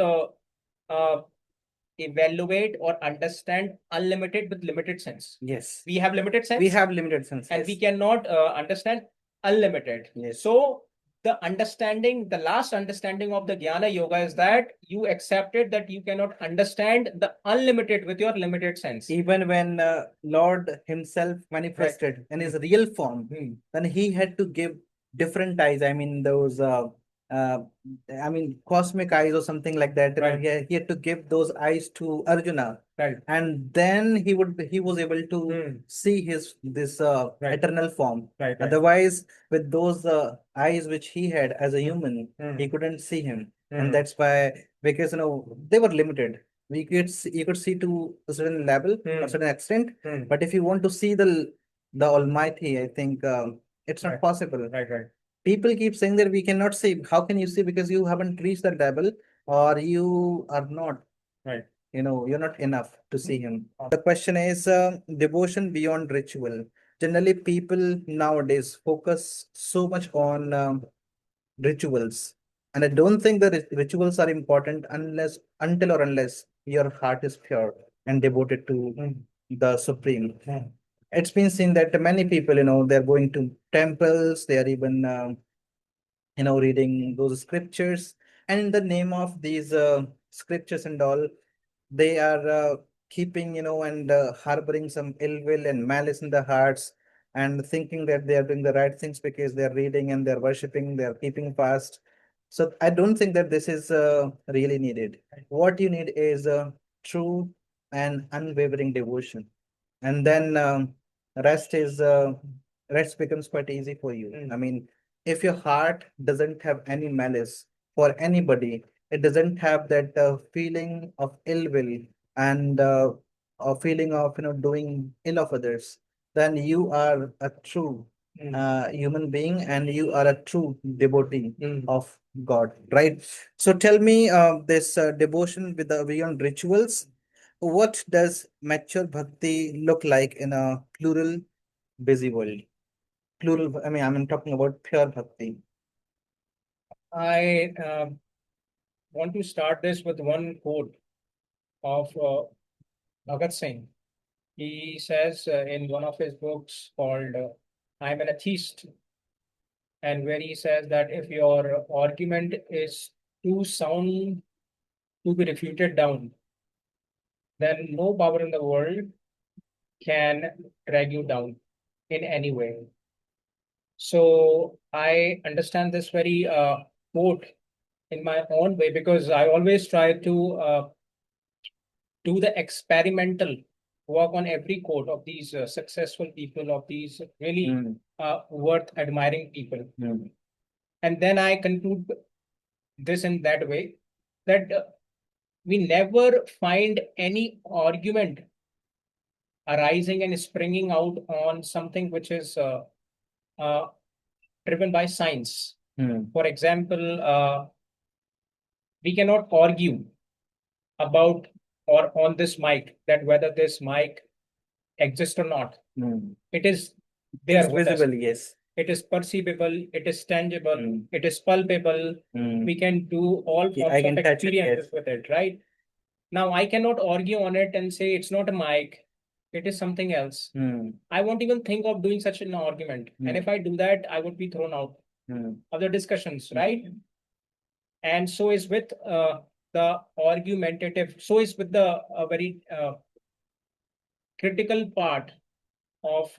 evaluate or understand unlimited with limited sense. Yes. We have limited sense. We have limited sense. And yes. we cannot understand unlimited. Yes. So the understanding, the last understanding of the Jnana Yoga is that you accepted that you cannot understand the unlimited with your limited sense. Even when Lord himself manifested in his real form, then he had to give different eyes. I mean, those, uh, I mean, cosmic eyes or something like that. Right. He had to give those eyes to Arjuna. Right. And then he was able to see his this Right. eternal form. Right. Right. Otherwise, with those eyes which he had as a human, he couldn't see him. And that's why, because they were limited. You could see to a certain level, a certain extent, but if you want to see the Almighty, I think it's not Right. possible. Right. Right. People keep saying that we cannot see. How can you see? Because you haven't reached that level, or you are not. Right. You're not enough to see him. The question is devotion beyond ritual. Generally, people nowadays focus so much on rituals. And I don't think the rituals are important until or unless your heart is pure and devoted to the Supreme. It's been seen that many people, they're going to temples, they are even, reading those scriptures. And in the name of these scriptures and all, they are keeping, and harboring some ill will and malice in their hearts and thinking that they are doing the right things because they're reading and they're worshiping, they're keeping fast. So I don't think that this is really needed. What you need is true and unwavering devotion. And then rest is rest becomes quite easy for you. I mean, if your heart doesn't have any malice for anybody, it doesn't have that feeling of ill will and a feeling of doing ill of others, then you are a true human being and you are a true devotee of God, right? So tell me, this devotion with the beyond rituals, what does mature bhakti look like in a plural, busy world? Plural, I mean, I'm talking about pure bhakti. I want to start this with one quote of Bhagat Singh. He says in one of his books called I'm an Atheist, and where he says that if your argument is too sound to be refuted down, then no power in the world can drag you down in any way. So I understand this very quote in my own way because I always try to do the experimental work on every quote of these successful people, of these really worth admiring people. And then I conclude this in that way that we never find any argument arising and springing out on something which is uh, driven by science. For example, we cannot argue about or on this mic that whether this mic exists or not. It is there It's with us. visible, yes. It is perceivable, it is tangible, it is palpable. We can do all Yeah, forms I of can touch it, experiences yes. with it, right? Now, I cannot argue on it and say it's not a mic, it is something else. I won't even think of doing such an argument. And if I do that, I would be thrown out of the discussions, right? And so is with the argumentative, so is with the very critical part of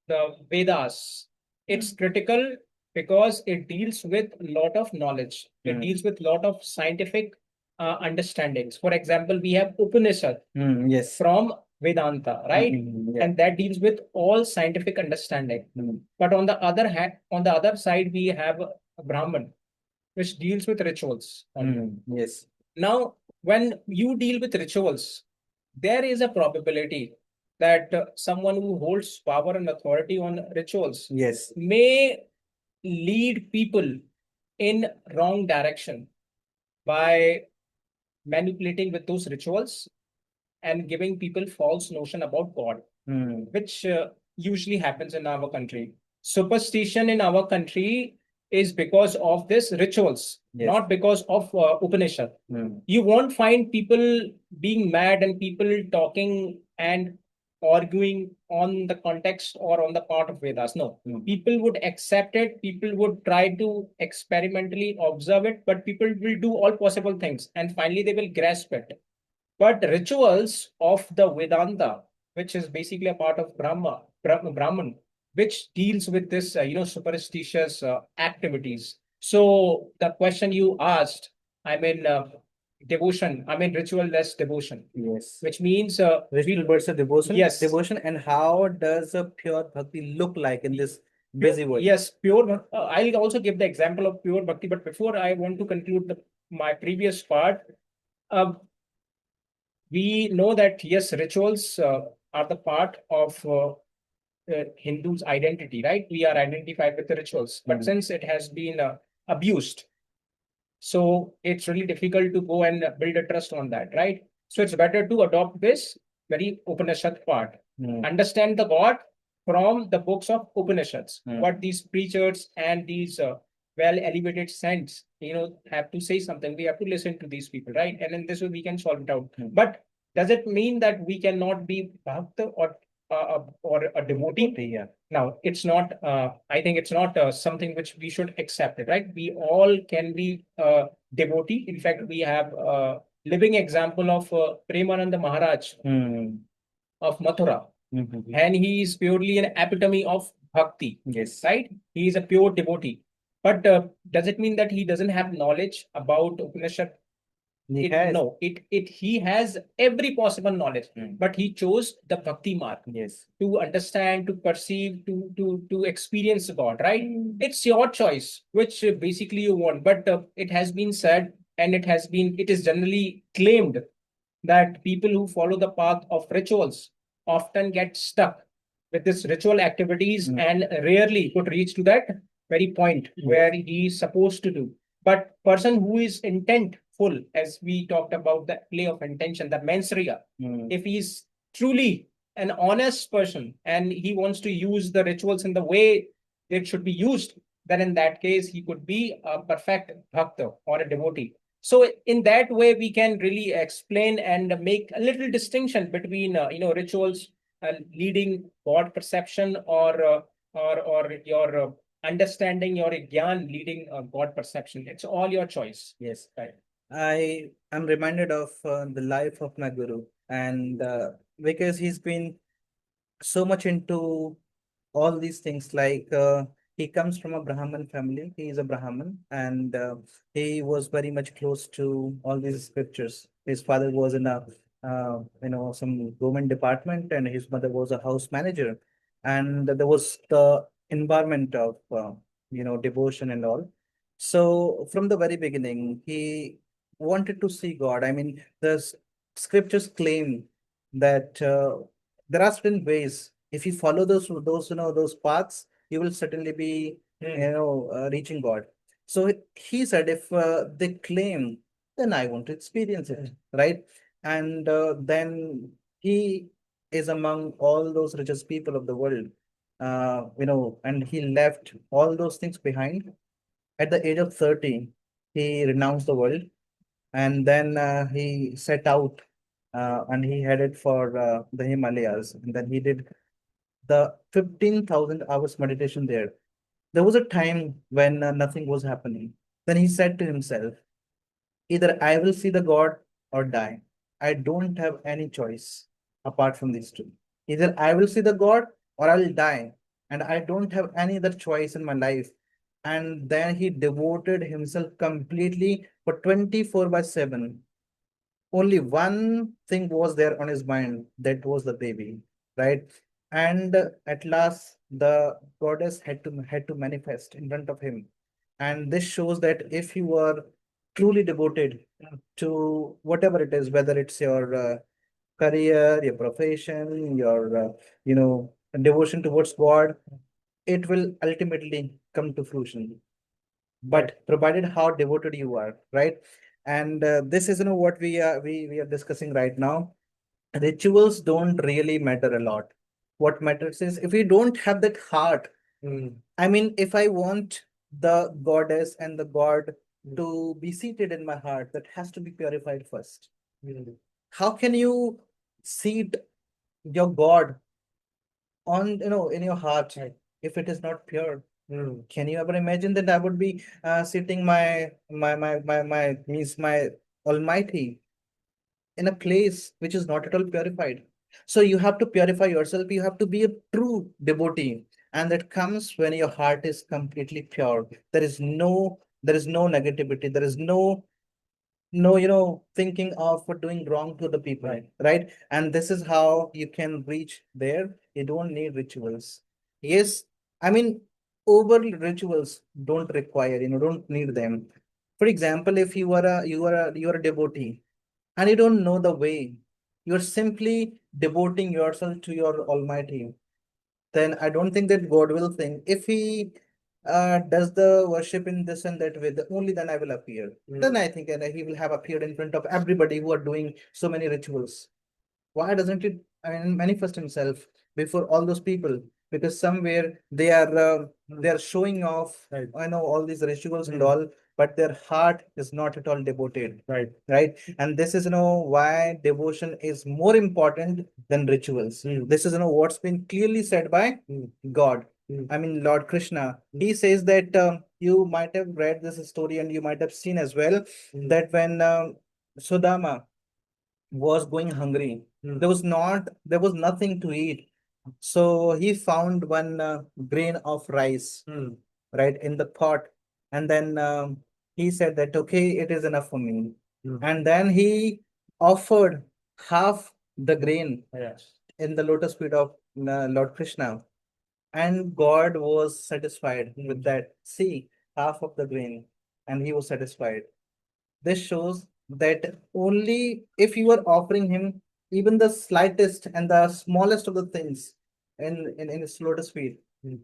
the Vedas. It's critical because it deals with a lot of knowledge. It deals with a lot of scientific understandings. For example, we have Upanishad Yes. from Vedanta, right? Yeah. And that deals with all scientific understanding. But on the other hand, on the other side, we have Brahman, which deals with rituals. Yes. Now, when you deal with rituals, there is a probability that someone who holds power and authority on rituals Yes. may lead people in wrong direction by manipulating with those rituals and giving people false notion about God, which usually happens in our country. Superstition in our country is because of this rituals, Yes. not because of Upanishad. You won't find people being mad and people talking and arguing on the context or on the part of Vedas. No, people would accept it. People would try to experimentally observe it, but people will do all possible things, and finally they will grasp it. But rituals of the Vedanta, which is basically a part of Brahman, which deals with this, superstitious activities. So the question you asked, I mean, devotion. I mean, ritual less devotion. Yes. Which means Ritual versus devotion. Yes. Devotion, and how does a pure bhakti look like in this busy world? Yes, pure. I'll also give the example of pure bhakti, but before I want to conclude my previous part, uh, we know that yes, rituals are the part of Hindus' identity, right? We are identified with the rituals, but since it has been abused, so it's really difficult to go and build a trust on that, right? So it's better to adopt this very Upanishad part. Understand the God from the books of Upanishads. What these preachers and these well elevated saints, have to say something. We have to listen to these people, right? And in this way, we can solve it out. But does it mean that we cannot be bhakta or a devotee? Yeah. Now, it's not, I think it's not something which we should accept it, right? We all can be devotee. In fact, we have a living example of Premananda Maharaj of Mathura. And he is purely an epitome of bhakti. Yes. Right? He is a pure devotee. But does it mean that he doesn't have knowledge about Upanishad? No, he has every possible knowledge, but he chose the bhakti mark. Yes. To understand, to perceive, to experience God, right? It's your choice, which basically you want. But it has been said, and it is generally claimed that people who follow the path of rituals often get stuck with this ritual activities and rarely could reach to that very point where he is supposed to do. But person who is intentful, as we talked about the play of intention, the mensriya, if he is truly an honest person and he wants to use the rituals in the way it should be used, then in that case he could be a perfect bhakta or a devotee. So in that way, we can really explain and make a little distinction between rituals leading God perception or your understanding, your gyan leading God perception. It's all your choice. Yes, right. I am reminded of the life of my guru, and because he's been so much into all these things, like he comes from a Brahmin family. He is a Brahmin, and he was very much close to all these scriptures. His father was in a some government department, and his mother was a house manager, and there was the environment of devotion and all. So from the very beginning, he wanted to see God. I mean, scriptures claim that there are certain ways. If you follow those paths, you will certainly be reaching God. So he said, if they claim, then I want to experience it, right? And then he is among all those richest people of the world, and he left all those things behind. At the age of 30, he renounced the world, and then he set out, and he headed for the Himalayas, and then he did the 15,000 hours meditation there. There was a time when nothing was happening. Then he said to himself, either I will see the God or die. I don't have any choice apart from these two. Either I will see the God or I'll die. And I don't have any other choice in my life. And then he devoted himself completely for 24 by 7. Only one thing was there on his mind, that was the baby, right? And at last the goddess had to manifest in front of him. And this shows that if you are truly devoted to whatever it is, whether it's your career, your profession, your devotion towards God, it will ultimately come to fruition, but provided how devoted you are, right? And this is what we are discussing right now. Rituals don't really matter a lot. What matters is if we don't have that heart. I mean, if I want the goddess and the god to be seated in my heart, that has to be purified first. How can you seat your God on, in your heart, if it is not pure. Can you ever imagine that I would be sitting means my Almighty in a place which is not at all purified? So you have to purify yourself. You have to be a true devotee, and that comes when your heart is completely pure. There is no negativity. There is no thinking of doing wrong to the people, right? And this is how you can reach there. You don't need rituals. Yes, I mean, over rituals don't require, don't need them. For example, if you are a devotee and you don't know the way, you're simply devoting yourself to your Almighty, then I don't think that God will think. If he does the worship in this and that way, only then I will appear. Then I think he will have appeared in front of everybody who are doing so many rituals. Why doesn't it, manifest himself before all those people? Because somewhere they are showing off, I know, all these rituals and all, but their heart is not at all devoted. Right. And this is why devotion is more important than rituals. This is what's been clearly said by God. I mean, Lord Krishna. He says that you might have read this story and you might have seen as well that when Sudama was going hungry. There was nothing to eat. So he found one grain of rice, right, in the pot. And then he said that, okay, it is enough for me. And then he offered half the grain, yes, in the lotus feet of Lord Krishna. And God was satisfied with that. See, half of the grain, and he was satisfied. This shows that only if you are offering him even the slightest and the smallest of the things in his lotus feet,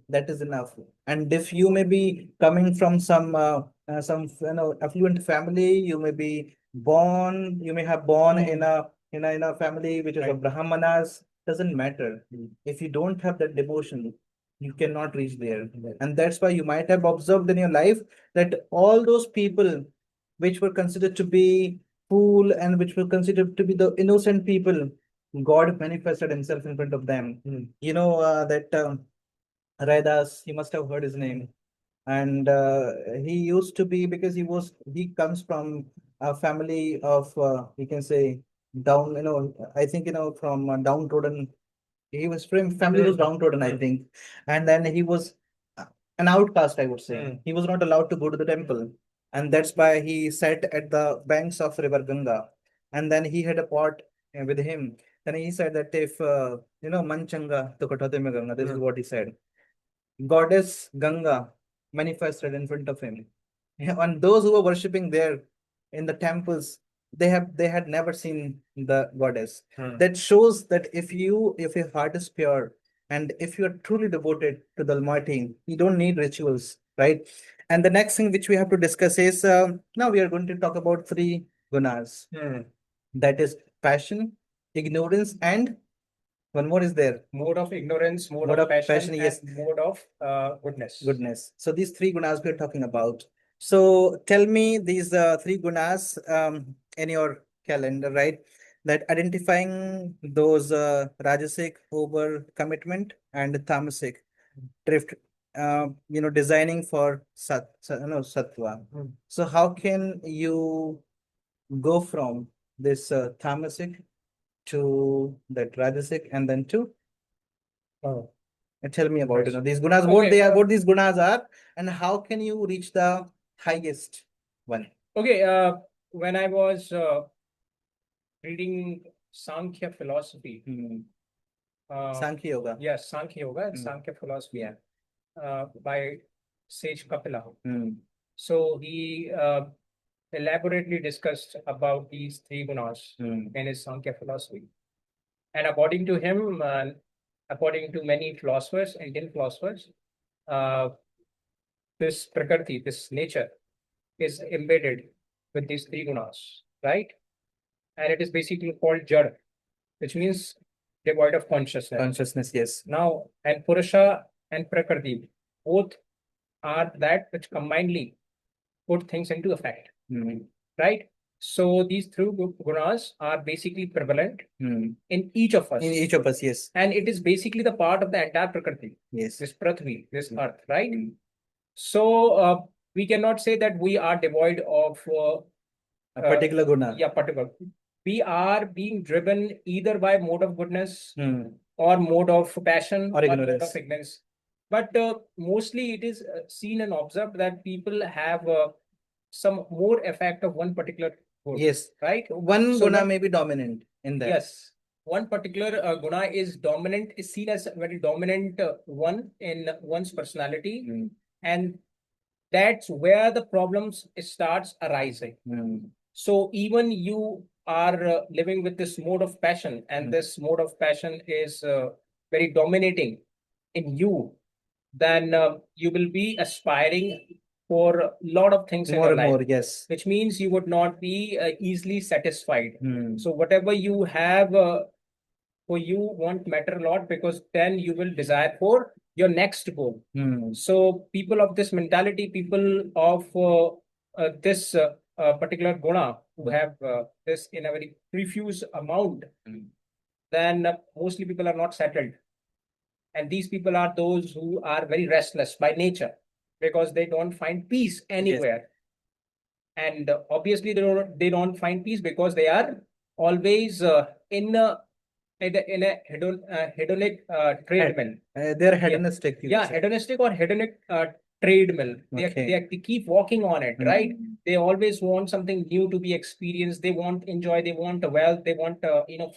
that is enough. And if you may be coming from some affluent family, you may have born in a family which is a Brahmanas, doesn't matter. If you don't have that devotion, you cannot reach there. And that's why you might have observed in your life that all those people which were considered to be fool and which were considered to be the innocent people, God manifested himself in front of them. That Raidas, you must have heard his name. And he used to be, because he comes from a family of, we can say, down, I think, from downtrodden. He was from family was downtrodden, I think. And then he was an outcast, I would say. He was not allowed to go to the temple. And that's why he sat at the banks of river Ganga. And then he had a pot with him. Then he said that if manchanga to kathate mein Ganga, this is what he said. Goddess Ganga manifested in front of him. And those who were worshipping there in the temples, they had never seen the goddess. That shows that if your heart is pure and if you are truly devoted to the Almighty, you don't need rituals, right? And the next thing which we have to discuss is, now we are going to talk about three gunas. That is passion, ignorance, and one more is there. Mode of ignorance, mode Mode of of passion, passion, yes. and mode of goodness. Goodness. So these three gunas we are talking about. So tell me these three gunas in your calendar, right? That identifying those rajasic over commitment and tamasic drift, designing for sattva. So how can you go from this tamasic to that rajasic and then to tell me about these gunas, what they are, what these gunas are, and how can you reach the highest one? Okay, when I was reading Sankhya philosophy, Sankhya Yoga. yes, Sankhya Yoga and Sankhya philosophy, by sage Kapila. So he elaborately discussed about these three gunas in his Sankhya philosophy. And according to him, according to many philosophers, Indian philosophers, uh, this prakriti, this nature, is embedded with these three gunas, right? And it is basically called jad, which means devoid of consciousness. Consciousness, yes. Now, and purusha and prakriti, both are that which combinedly put things into effect, right? So these three gunas are basically prevalent in each of us. In each of us, yes. And it is basically the part of the entire Prakriti. Yes. This Prithvi, this earth, right? So we cannot say that we are devoid of A particular guna. yeah, particular. We are being driven either by mode of goodness or mode of passion Or mode ignorance. of ignorance. But mostly it is seen and observed that people have some more effect of one particular good. Yes. Right? One So guna not- may be dominant in that. Yes. One particular guna is dominant, is seen as a very dominant one in one's personality. And that's where the problems starts arising. So even you are living with this mode of passion, and this mode of passion is very dominating in you, then you will be aspiring for a lot of things in More your and life, more, yes. which means you would not be easily satisfied. So whatever you have for you won't matter a lot, because then you will desire for your next goal. So people of this mentality, people of this particular guna, who have this in a very profuse amount, then mostly people are not settled. And these people are those who are very restless by nature, because they don't find peace anywhere. And obviously they don't find peace because they are always in a hedonic treadmill. They're hedonistic. Yeah, hedonistic or hedonic treadmill. Okay. They keep walking on it, right? They always want something new to be experienced. They want enjoy. They want wealth. They want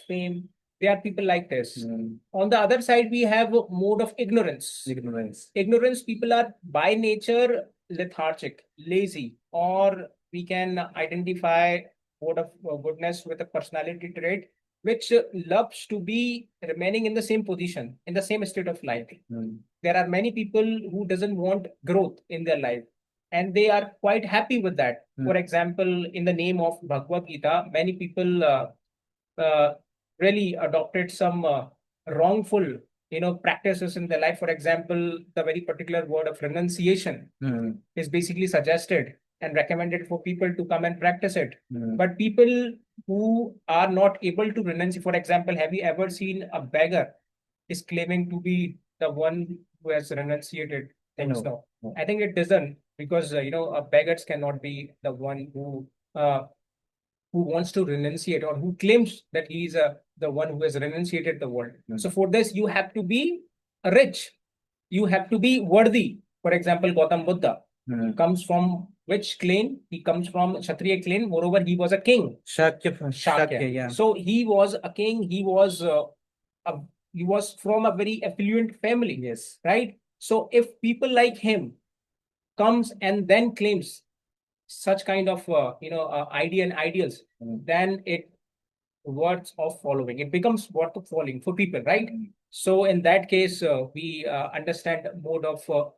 fame. There are people like this. On the other side, we have a mode of ignorance. Ignorance people are by nature lethargic, lazy, or we can identify mode of goodness with a personality trait which loves to be remaining in the same position, in the same state of life. There are many people who doesn't want growth in their life, and they are quite happy with that. For example, in the name of Bhagavad Gita, many people uh, really adopted some wrongful practices in their life. For example, the very particular word of renunciation is basically suggested and recommended for people to come and practice it. But people who are not able to renunciate, for example, have you ever seen a beggar is claiming to be the one who has renunciated things? No. I think it doesn't, because a beggars cannot be the one uh, who wants to renunciate, or who claims that he is the one who has renunciated the world. So for this, you have to be rich. You have to be worthy. For example, Gautam Buddha comes from which clan? He comes from Kshatriya clan. Moreover, he was a king. Shakya. Yeah. So he was a king. A, he was from a very affluent family. Yes. Right. So if people like him comes and then claims such kind of idea and ideals, then it words of following. It becomes worth of following for people, right? So in that case, we understand mode of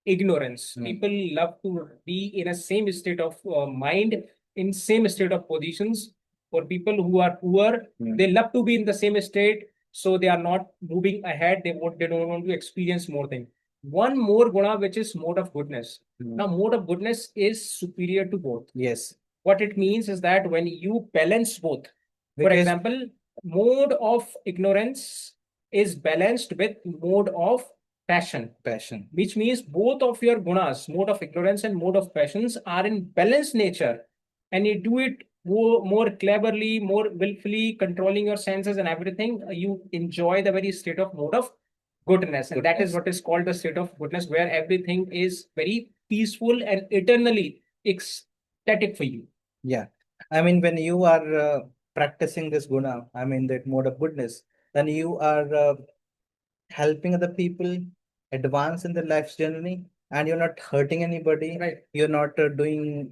ignorance. People love to be in a same state of mind, in same state of positions. For people who are poor, they love to be in the same state, so they are not moving ahead. They don't want to experience more things. One more guna, which is mode of goodness. Now, mode of goodness is superior to both. Yes. What it means is that when you balance both, for Because- example, mode of ignorance is balanced with mode of passion, which means both of your gunas, mode of ignorance and mode of passions, are in balanced nature, and you do it more cleverly, more willfully, controlling your senses and everything. You enjoy the very state of mode of goodness, and that is what is called the state of goodness, where everything is very peaceful and eternally ecstatic for you. Yeah. I mean, when you are practicing this guna, I mean, that mode of goodness, then you are helping other people advance in their life's journey, and you're not hurting anybody. Right. You're not doing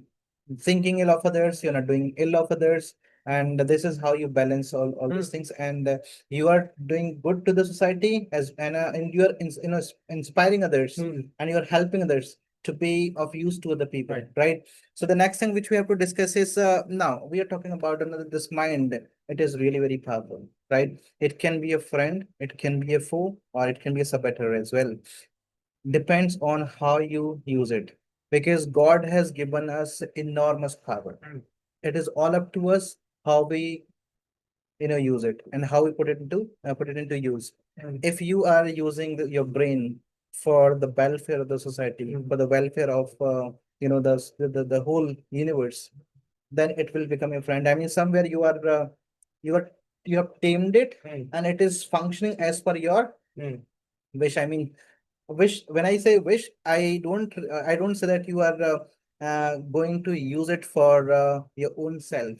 thinking ill of others. You're not doing ill of others. And this is how you balance all these things. And you are doing good to the society and you are inspiring others, and you are helping others to be of use to other people. Right. So the next thing which we have to discuss is now we are talking about another this mind. It is really very powerful, right? It can be a friend, it can be a foe, or it can be a saboteur as well. Depends on how you use it. Because God has given us enormous power. It is all up to us how we use it and how we put it into use. If you are using your brain for the welfare of the society, for the welfare of the whole universe, then it will become your friend. I mean, somewhere you are you have tamed it, and it is functioning as per your wish. I mean, wish, when I say wish, I don't say that you are going to use it for your own self.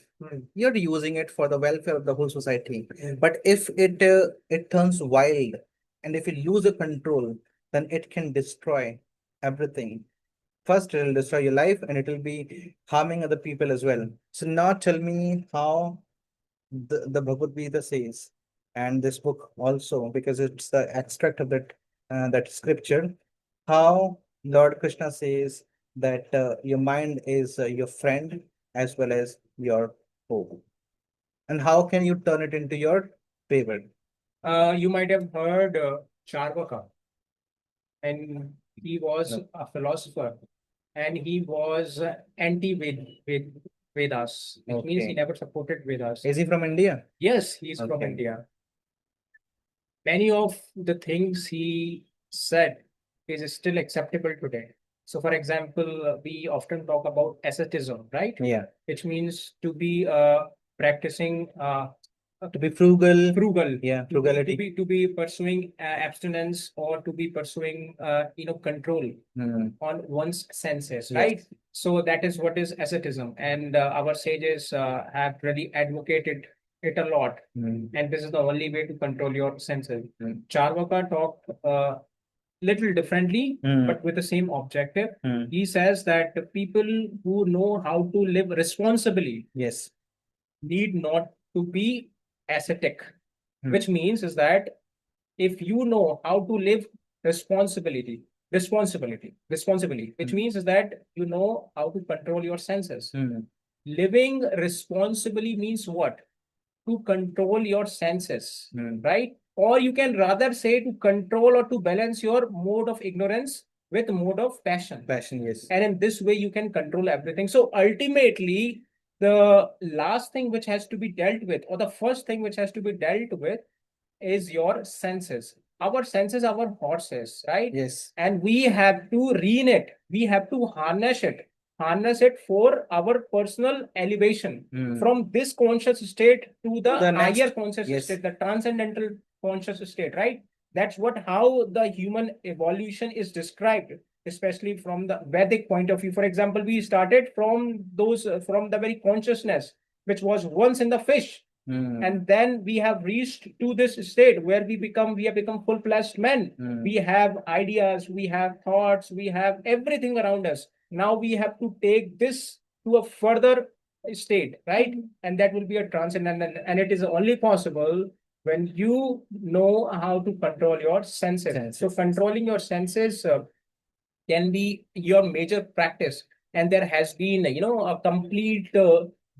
You're using it for the welfare of the whole society. But if it turns wild, and if you lose the control, then it can destroy everything. First, it will destroy your life, and it will be harming other people as well. So now tell me how the Bhagavad Gita says, and this book also, because it's the extract of that scripture, how Lord Krishna says that your mind is your friend as well as your foe, and how can you turn it into your favor? You might have heard Charvaka, and he was No. a philosopher, and he was anti Vedas, which means he Okay. never supported Vedas. Is he from India? Yes, he's from Okay. India. Many of the things he said is still acceptable today. So, for example, we often talk about asceticism, right? Yeah. Which means to be practicing To be frugal. frugal, Yeah, to frugality. to be pursuing abstinence, or to be pursuing control on one's senses, Yes. right? So that is what is asceticism, and our sages have really advocated it a lot, and this is the only way to control your senses. Charvaka talked little differently, but with the same objective. He says that the people who know how to live responsibly Yes. need not to be ascetic, which means is that if you know how to live responsibly, which means is that you know how to control your senses. Living responsibly means what? To control your senses, right? Or you can rather say to control or to balance your mode of ignorance with mode of passion. Passion, yes. And in this way, you can control everything. So ultimately, the last thing which has to be dealt with, or the first thing which has to be dealt with, is your senses. Our senses, our horses, right? Yes. And we have to rein it. We have to harness it for our personal elevation from this conscious state to the The higher next. conscious Yes. state, the transcendental conscious state, right? That's what how the human evolution is described, especially from the Vedic point of view. For example, we started from those from the very consciousness which was once in the fish, and then we have reached to this state where we have become full-fledged men. We have ideas, we have thoughts, we have everything around us. Now we have to take this to a further state, right? And that will be a transcendent, and it is only possible when you know how to control your senses. So controlling your senses can be your major practice, and there has been a complete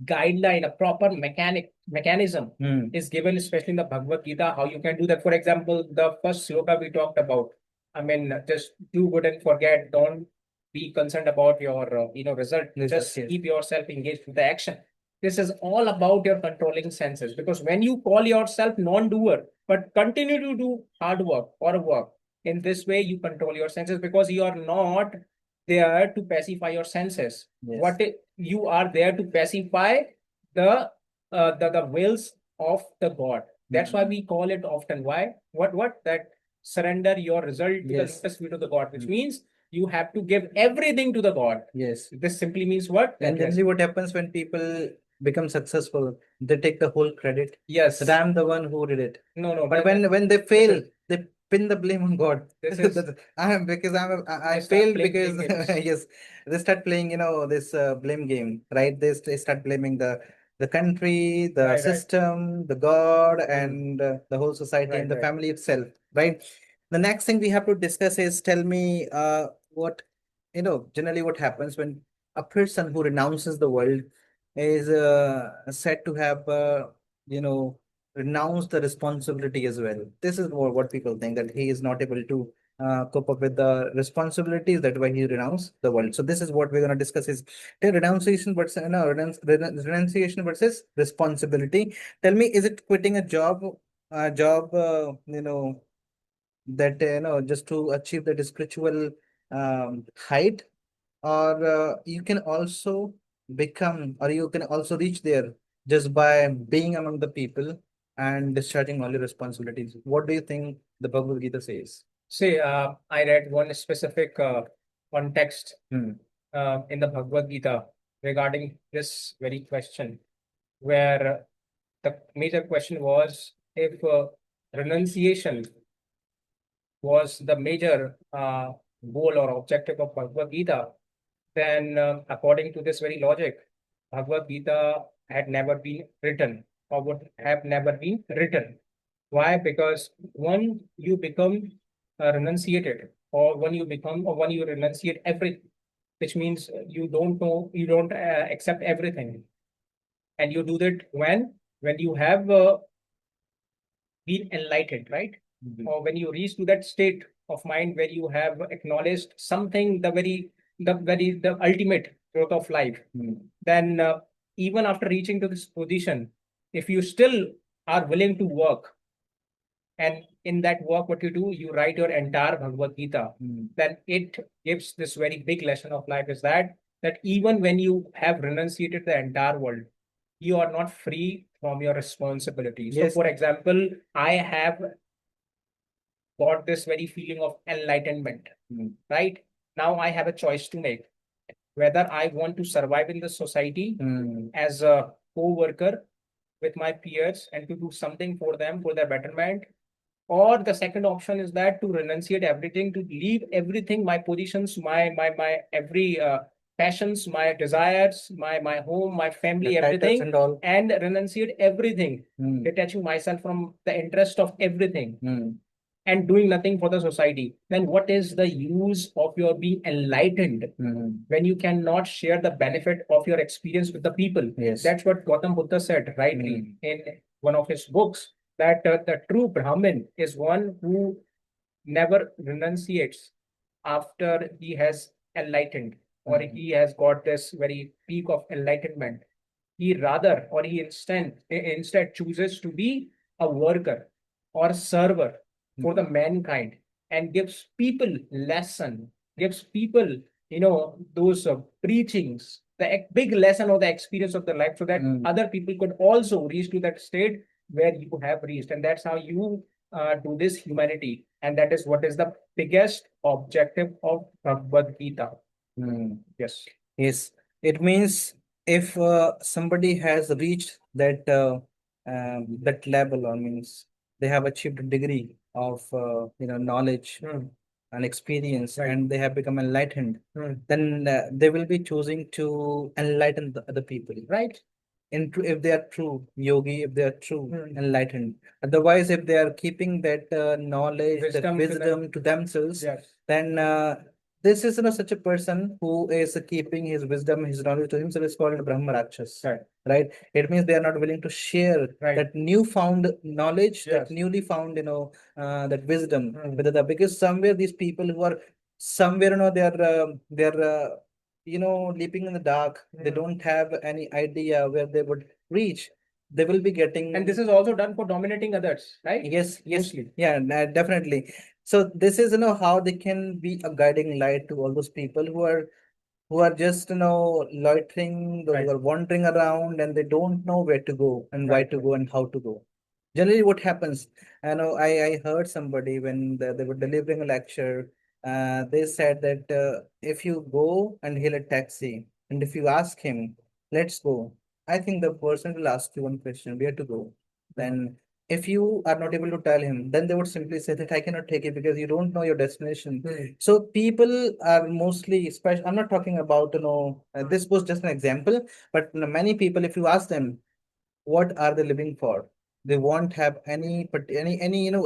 guideline, a proper mechanism is given, especially in the Bhagavad Gita, how you can do that. For example, the first sloka we talked about, I mean, just do good and forget, don't be concerned about your result. Just Yes. keep yourself engaged with the action. This is all about your controlling senses, because when you call yourself non-doer but continue to do hard work or work, in this way you control your senses, because you are not there to pacify your senses. Yes. You are there to pacify the the wills of the God. That's why we call it often. Why? What that surrender your result to the Yes. lotus feet of the God, which means you have to give everything to the God. Yes. This simply means what? And That generally, what happens when people become successful, they take the whole credit. yes. That I'm the one who did it. No, But when they this fail, is they pin the blame on God. this is I'm because I they start failed playing because blame games. yes, they start playing this blame game, right? They start blaming the country, the Right. system, the God, and the whole society and the Right. family itself, right? The next thing we have to discuss is, tell me what generally what happens when a person who renounces the world is said to have you know renounce the responsibility as well. This is more what people think, that he is not able to cope up with the responsibilities. That's why he renounced the world. So this is what we're going to discuss is the renunciation versus renunciation versus responsibility. Tell me, is it quitting a job, that just to achieve that spiritual height, or you can also become, or you can also reach there just by being among the people and discharging all your responsibilities? What do you think the Bhagavad Gita says? See, I read one specific context Hmm. in the Bhagavad Gita regarding this very question, where the major question was if renunciation was the major goal or objective of Bhagavad Gita, then according to this very logic, Bhagavad Gita had never been written or would have never been written. Why? Because when you become renunciated, or when you become, or when you renunciate everything, which means you don't know, you don't accept everything, and you do that when you have been enlightened, right? Or when you reach to that state of mind where you have acknowledged something, the ultimate truth of life, then even after reaching to this position, if you still are willing to work, and in that work, what you do, you write your entire Bhagavad Gita, then it gives this very big lesson of life is that even when you have renunciated the entire world, you are not free from your responsibility. So, Yes. for example, I have got this very feeling of enlightenment, right? Now I have a choice to make whether I want to survive in the society as a co-worker with my peers and to do something for them for their betterment, or the second option is that to renunciate everything, to leave everything, my positions, my every passions, my desires, my home, my family, The titles everything, and all. and renunciate everything, Hmm. detaching myself from the interest of everything Hmm. and doing nothing for the society, then what is the use of your being enlightened when you cannot share the benefit of your experience with the people? Yes. That's what Gautam Buddha said rightly in one of his books, that the true Brahmin is one who never renunciates after he has enlightened, or he has got this very peak of enlightenment. He rather, or he instead chooses to be a worker or server for the mankind, and gives people lesson, gives people, those preachings, the big lesson or the experience of the life, so that other people could also reach to that state where you have reached. And that's how you do this humanity. And that is what is the biggest objective of Bhagavad Gita. Yes. Yes, it means if somebody has reached that level, or means they have achieved a degree of knowledge and experience, Right. and they have become enlightened, then they will be choosing to enlighten the other people. Right. If they are true yogi, if they are true enlightened. Otherwise, if they are keeping that knowledge, that Wisdom to wisdom to themselves, Yes. then this is such a person who is keeping his wisdom, his knowledge to himself, is called Brahma Rakshas. Right. Right? It means they are not willing to share Right. that newfound knowledge, that Yes. newly found, that wisdom with other. Because somewhere these people who are somewhere, they're leaping in the dark. They don't have any idea where they would reach. They will be getting. And this is also done for dominating others, right? Yes, yes. Mostly. Yeah, definitely. So this is how they can be a guiding light to all those people who are just loitering, those Right. who are wandering around, and they don't know where to go and why Right. to go and how to go. Generally, what happens, I heard somebody when they were delivering a lecture, they said that if you go and hail a taxi, and if you ask him, let's go, I think the person will ask you one question, where to go? Then if you are not able to tell him, then they would simply say that I cannot take it because you don't know your destination. So people are mostly, especially, I'm not talking about, this was just an example, but many people, if you ask them, what are they living for? They won't have any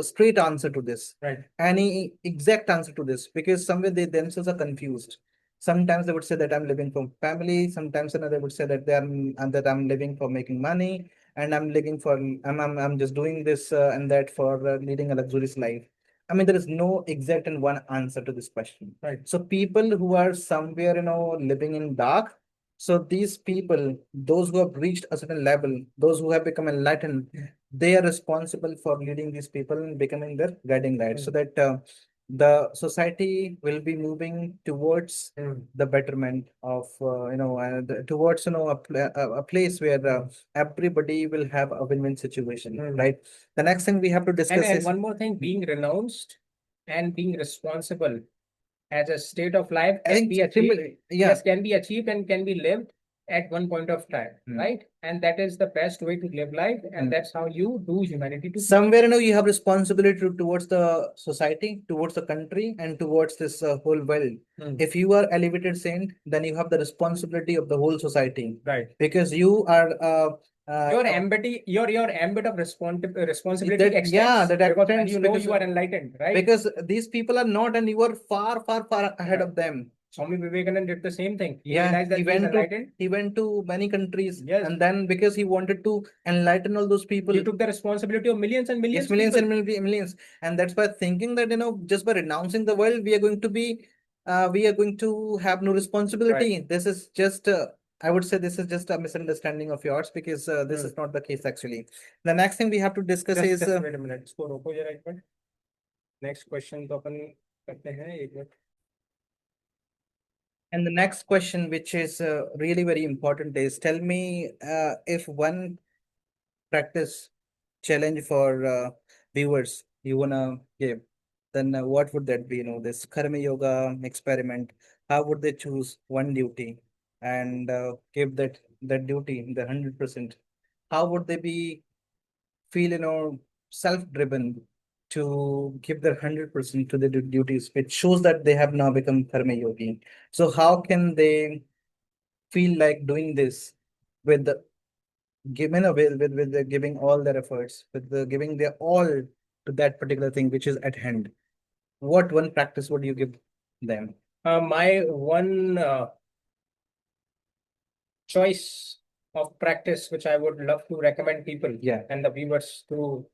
straight answer to this, Right. any exact answer to this, because somewhere they themselves are confused. Sometimes they would say that I'm living for family. Sometimes another would say that I'm living for making money, and I'm living for I'm just doing this and that for leading a luxurious life. I mean, there is no exact and one answer to this question. Right. So people who are somewhere, living in dark, so these people, those who have reached a certain level, those who have become enlightened, they are responsible for leading these people and becoming their guiding light, so that the society will be moving towards the betterment of, towards, a place where everybody will have a win-win situation, right? The next thing we have to discuss And is one more thing, being renounced and being responsible as a state of life I can think be achieved. yeah. Yes, can be achieved and can be lived at one point of time, right? And that is the best way to live life, and that's how you do humanity to. Somewhere, you have responsibility towards the society, towards the country, and towards this whole world. If you are elevated saint, then you have the responsibility of the whole society, Right. because you are Your ambit of responsibility that, yeah, extends that because when extends, you know because you are enlightened, right? because these people are not, and you are far, far, far ahead Right. of them. Swami Vivekananda did the same thing. He Yeah, realized that he he is went to enlightened. he went to many countries, Yes. and then because he wanted to enlighten all those people, He took the responsibility of millions and millions. yes, millions people. and millions, and that's by thinking that, just by renouncing the world, we are going to have no responsibility. Right. This is just I would say this is just a misunderstanding of yours, because this is not the case actually. The next thing we have to discuss is Just wait a minute. इसको रोको जरा एक minute. Next question तो अपन करते हैं एक minute. and the next question, which is really very important, is tell me if one practice challenge for viewers you wanna give, then what would that be? This karma yoga experiment, how would they choose one duty and give that duty the 100%? How would they be feel, self-driven to give their 100% to the duties, which shows that they have now become karma yogi? So how can they feel like doing this with the given away, with the giving all their efforts, with the giving their all to that particular thing which is at hand? What one practice would you give them? My one choice of practice, which I would love to recommend people, Yeah. and the viewers to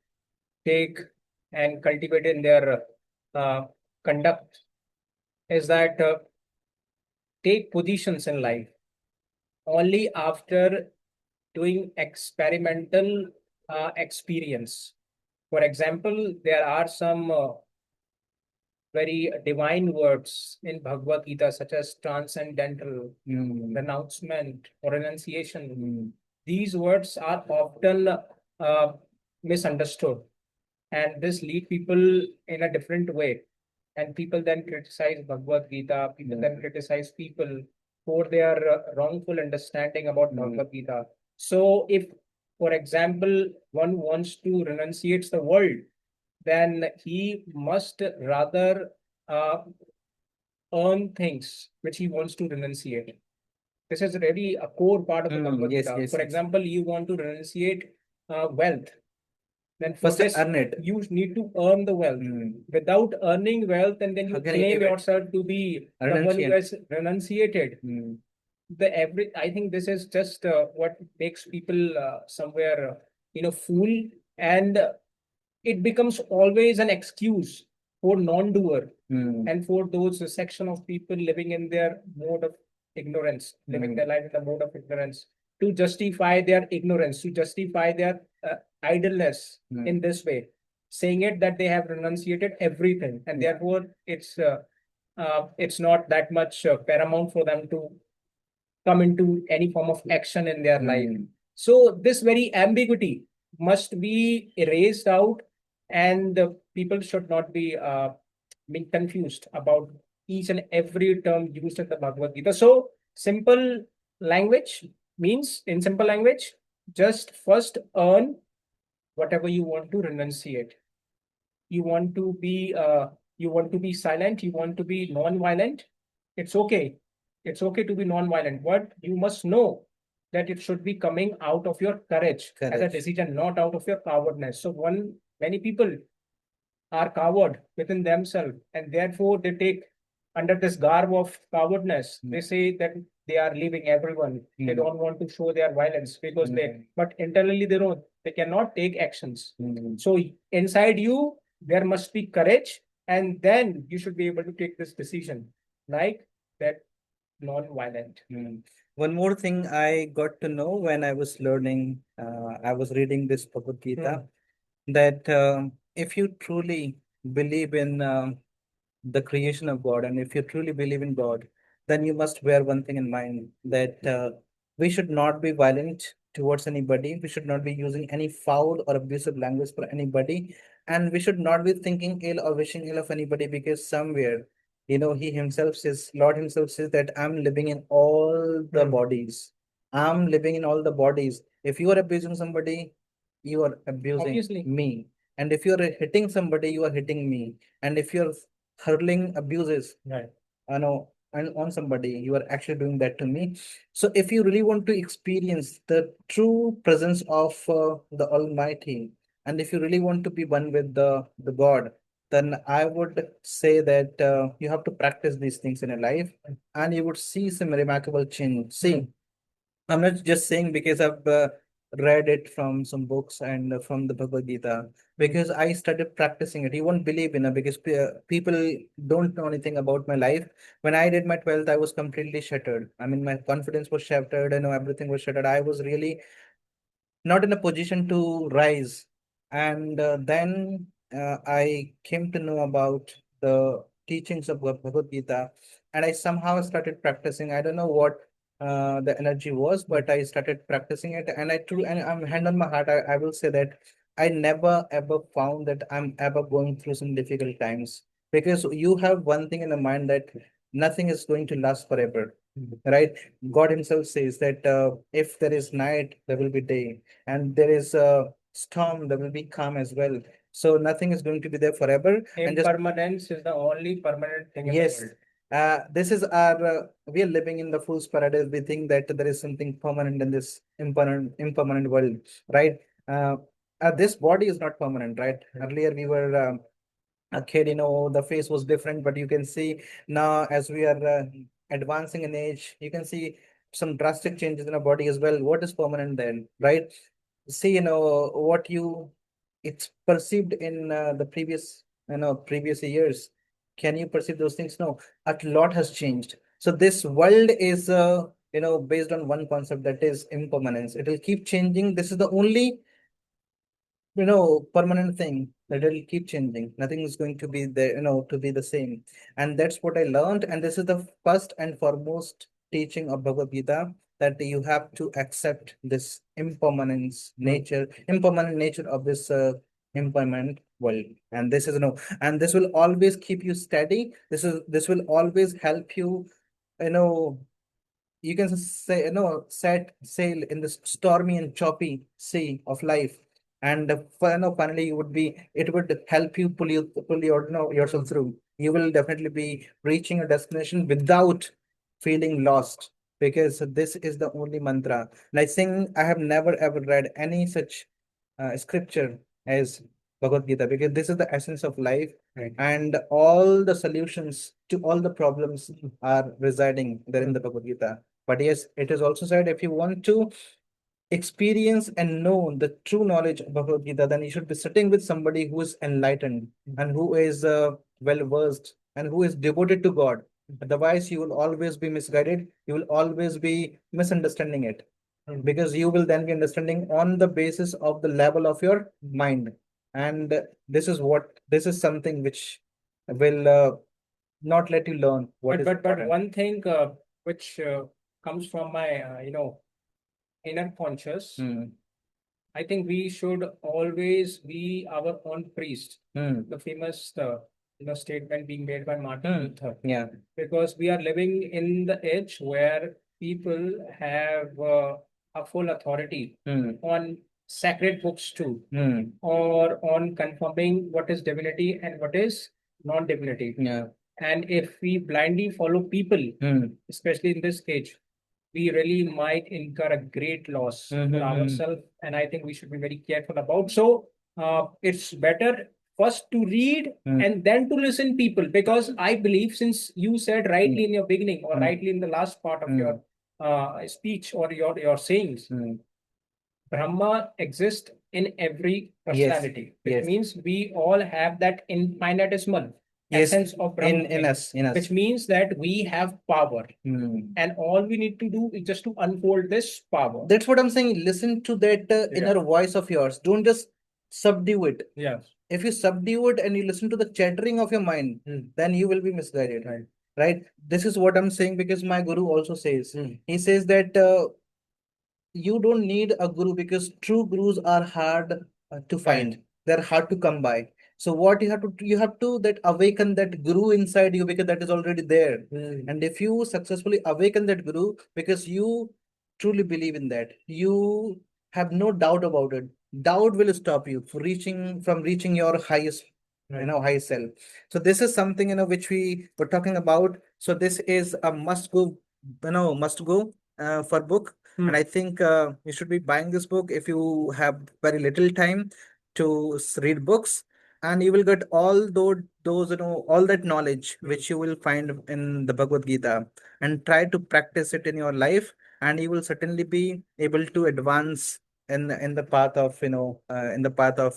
take and cultivate in their uh, conduct, is that take positions in life only after doing experimental experience. For example, there are some very divine words in Bhagavad Gita, such as transcendental, renouncement, or renunciation. These words are often misunderstood, and this lead people in a different way. And people then criticize Bhagavad Gita. People then criticize people for their wrongful understanding about Bhagavad Gita. So, if, for example, one wants to renunciate the world, then he must rather uh, earn things which he wants to renunciate. This is really a core part of the Bhagavad Yes, Gita. yes, For yes. example, you want to renunciate wealth. Then for First this, earn it. you need to earn the wealth. Without earning wealth, and then you How can claim you- yourself to be the one who has renunciated. I think this is just what makes people somewhere fool, and it becomes always an excuse for non-doer and for those section of people living in their mode of ignorance, living their life in the mode of ignorance, to justify their ignorance, to justify their idleness in this way, saying it that they have renunciated everything, and therefore it's not that much paramount for them to come into any form of action in their life. So this very ambiguity must be erased out, and people should not be being confused about each and every term used in the Bhagavad Gita. So simple language means, in simple language, just first earn whatever you want to renunciate. You want to be silent, you want to be non-violent. It's okay. It's okay to be non-violent, but you must know that it should be coming out of your courage as a decision, not out of your cowardness. So many people are coward within themselves, and therefore they take under this garb of cowardness. They say that they are leaving everyone. They don't want to show their violence because but internally they don't. They cannot take actions. So inside you, there must be courage, and then you should be able to take this decision, like that non-violent. One more thing I got to know when I was learning, I was reading this Bhagavad Gita, that if you truly believe in the creation of God, and if you truly believe in God, then you must bear one thing in mind, that we should not be violent towards anybody. We should not be using any foul or abusive language for anybody. And we should not be thinking ill or wishing ill of anybody, because somewhere, he himself says, Lord himself says that I'm living in all the bodies. I'm living in all the bodies. If you are abusing somebody, you are abusing Obviously. me. And if you're hitting somebody, you are hitting me. And if you're hurling abuses, Right. and on somebody, you are actually doing that to me. So if you really want to experience the true presence of the Almighty, and if you really want to be one with the God, then I would say that you have to practice these things in your life, and you would see some remarkable change. See, I'm not just saying because I've read it from some books and from the Bhagavad Gita, because I started practicing it. You won't believe, because people don't know anything about my life. When I did my 12th, I was completely shattered. I mean, my confidence was shattered. Everything was shattered. I was really not in a position to rise. And then I came to know about the teachings of Bhagavad Gita, and I somehow started practicing. I don't know what the energy was, but I started practicing it. And and I'm hand on my heart, I will say that I never ever found that I'm ever going through some difficult times, because you have one thing in the mind, that nothing is going to last forever, right? God himself says that if there is night, there will be day, and there is a storm, there will be calm as well. So nothing is going to be there forever. And just Impermanence is the only permanent thing in the yes, world. this is our we are living in the fool's paradise. We think that there is something permanent in this impermanent world, right? Uh, this body is not permanent, right? Earlier we were a kid, the face was different, but you can see now, as we are advancing in age, you can see some drastic changes in our body as well. What is permanent then, right? See, what you it's perceived in the previous years. Can you perceive those things? No, a lot has changed. So this world is based on one concept, that is impermanence. It will keep changing. This is the only permanent thing, that will keep changing. Nothing is going to be there, to be the same. And that's what I learned, and this is the first and foremost teaching of Bhagavad Gita, that you have to accept this impermanent nature of this impermanent world. And this is and this will always keep you steady. This will always help you, you know you can say, set sail in this stormy and choppy sea of life. And finally, it would help you pull yourself through. You will definitely be reaching a destination without feeling lost, because this is the only mantra. And I think I have never ever read any such scripture as Bhagavad Gita, because this is the essence of life. Right. And all the solutions to all the problems are residing there in the Bhagavad Gita. But yes, it is also said, if you want to experience and know the true knowledge of Bhagavad Gita, then you should be sitting with somebody who is enlightened and who is well versed and who is devoted to God. Otherwise, you will always be misguided. You will always be misunderstanding it, because you will then be understanding on the basis of the level of your mind. And this is something which will not let you learn what But is but important. one thing which comes from my inner conscious, I think we should always be our own priest. The famous statement being made by Martin Luther. Yeah. Because we are living in the age where people have a full authority on sacred books too, or on confirming what is divinity and what is non-divinity. Yeah. And if we blindly follow people, especially in this age, we really might incur a great loss for ourselves. And I think we should be very careful about. So it's better first to read and then to listen people, because I believe, since you said rightly in your beginning, or rightly in the last part of your speech, or your sayings, Brahma exists in every Yes, personality. It yes, means we all have that infinitesimal yes. essence of Brahman, In us, in us. which means that we have power. And all we need to do is just to unfold this power. That's what I'm saying. Listen to that inner voice of yours. Don't just subdue it. Yes. If you subdue it and you listen to the chattering of your mind, then you will be misguided. Right. Right? This is what I'm saying because my guru also says. He says that you don't need a guru because true gurus are hard to find. Right. They're hard to come by. So what you have to that awaken that guru inside you because that is already there. And if you successfully awaken that guru because you truly believe in that, you have no doubt about it. Doubt will stop you from reaching your highest, Right. highest self. So this is something which we were talking about. So this is a must go for book. And I think you should be buying this book if you have very little time to read books, and you will get all those all that knowledge which you will find in the Bhagavad Gita, and try to practice it in your life, and you will certainly be able to advance in the path of in the path of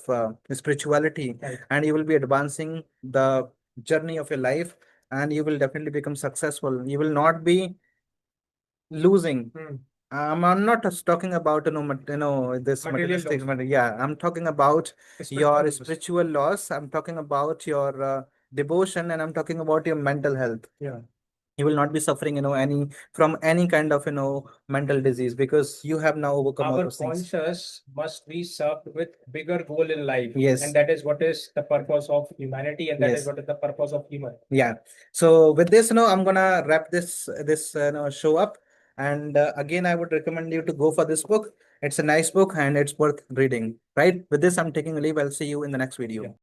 spirituality, Right. and you will be advancing the journey of your life, and you will definitely become successful. You will not be losing. I'm not just talking about this Material materialistic loss. matter. Yeah, I'm talking about your Spiritual loss. spiritual loss. I'm talking about your devotion, and I'm talking about your mental health. Yeah. You will not be suffering any from any kind of mental disease because you have now overcome all Our those things. conscious must be served with bigger goal in life. Yes. And that is what is the purpose of humanity, and that is Yes. what is the purpose of human. Yeah. So with this, I'm gonna wrap this show up. And again, I would recommend you to go for this book. It's a nice book and it's worth reading. Right. With this, I'm taking a leave. I'll see you in the next video. Yeah.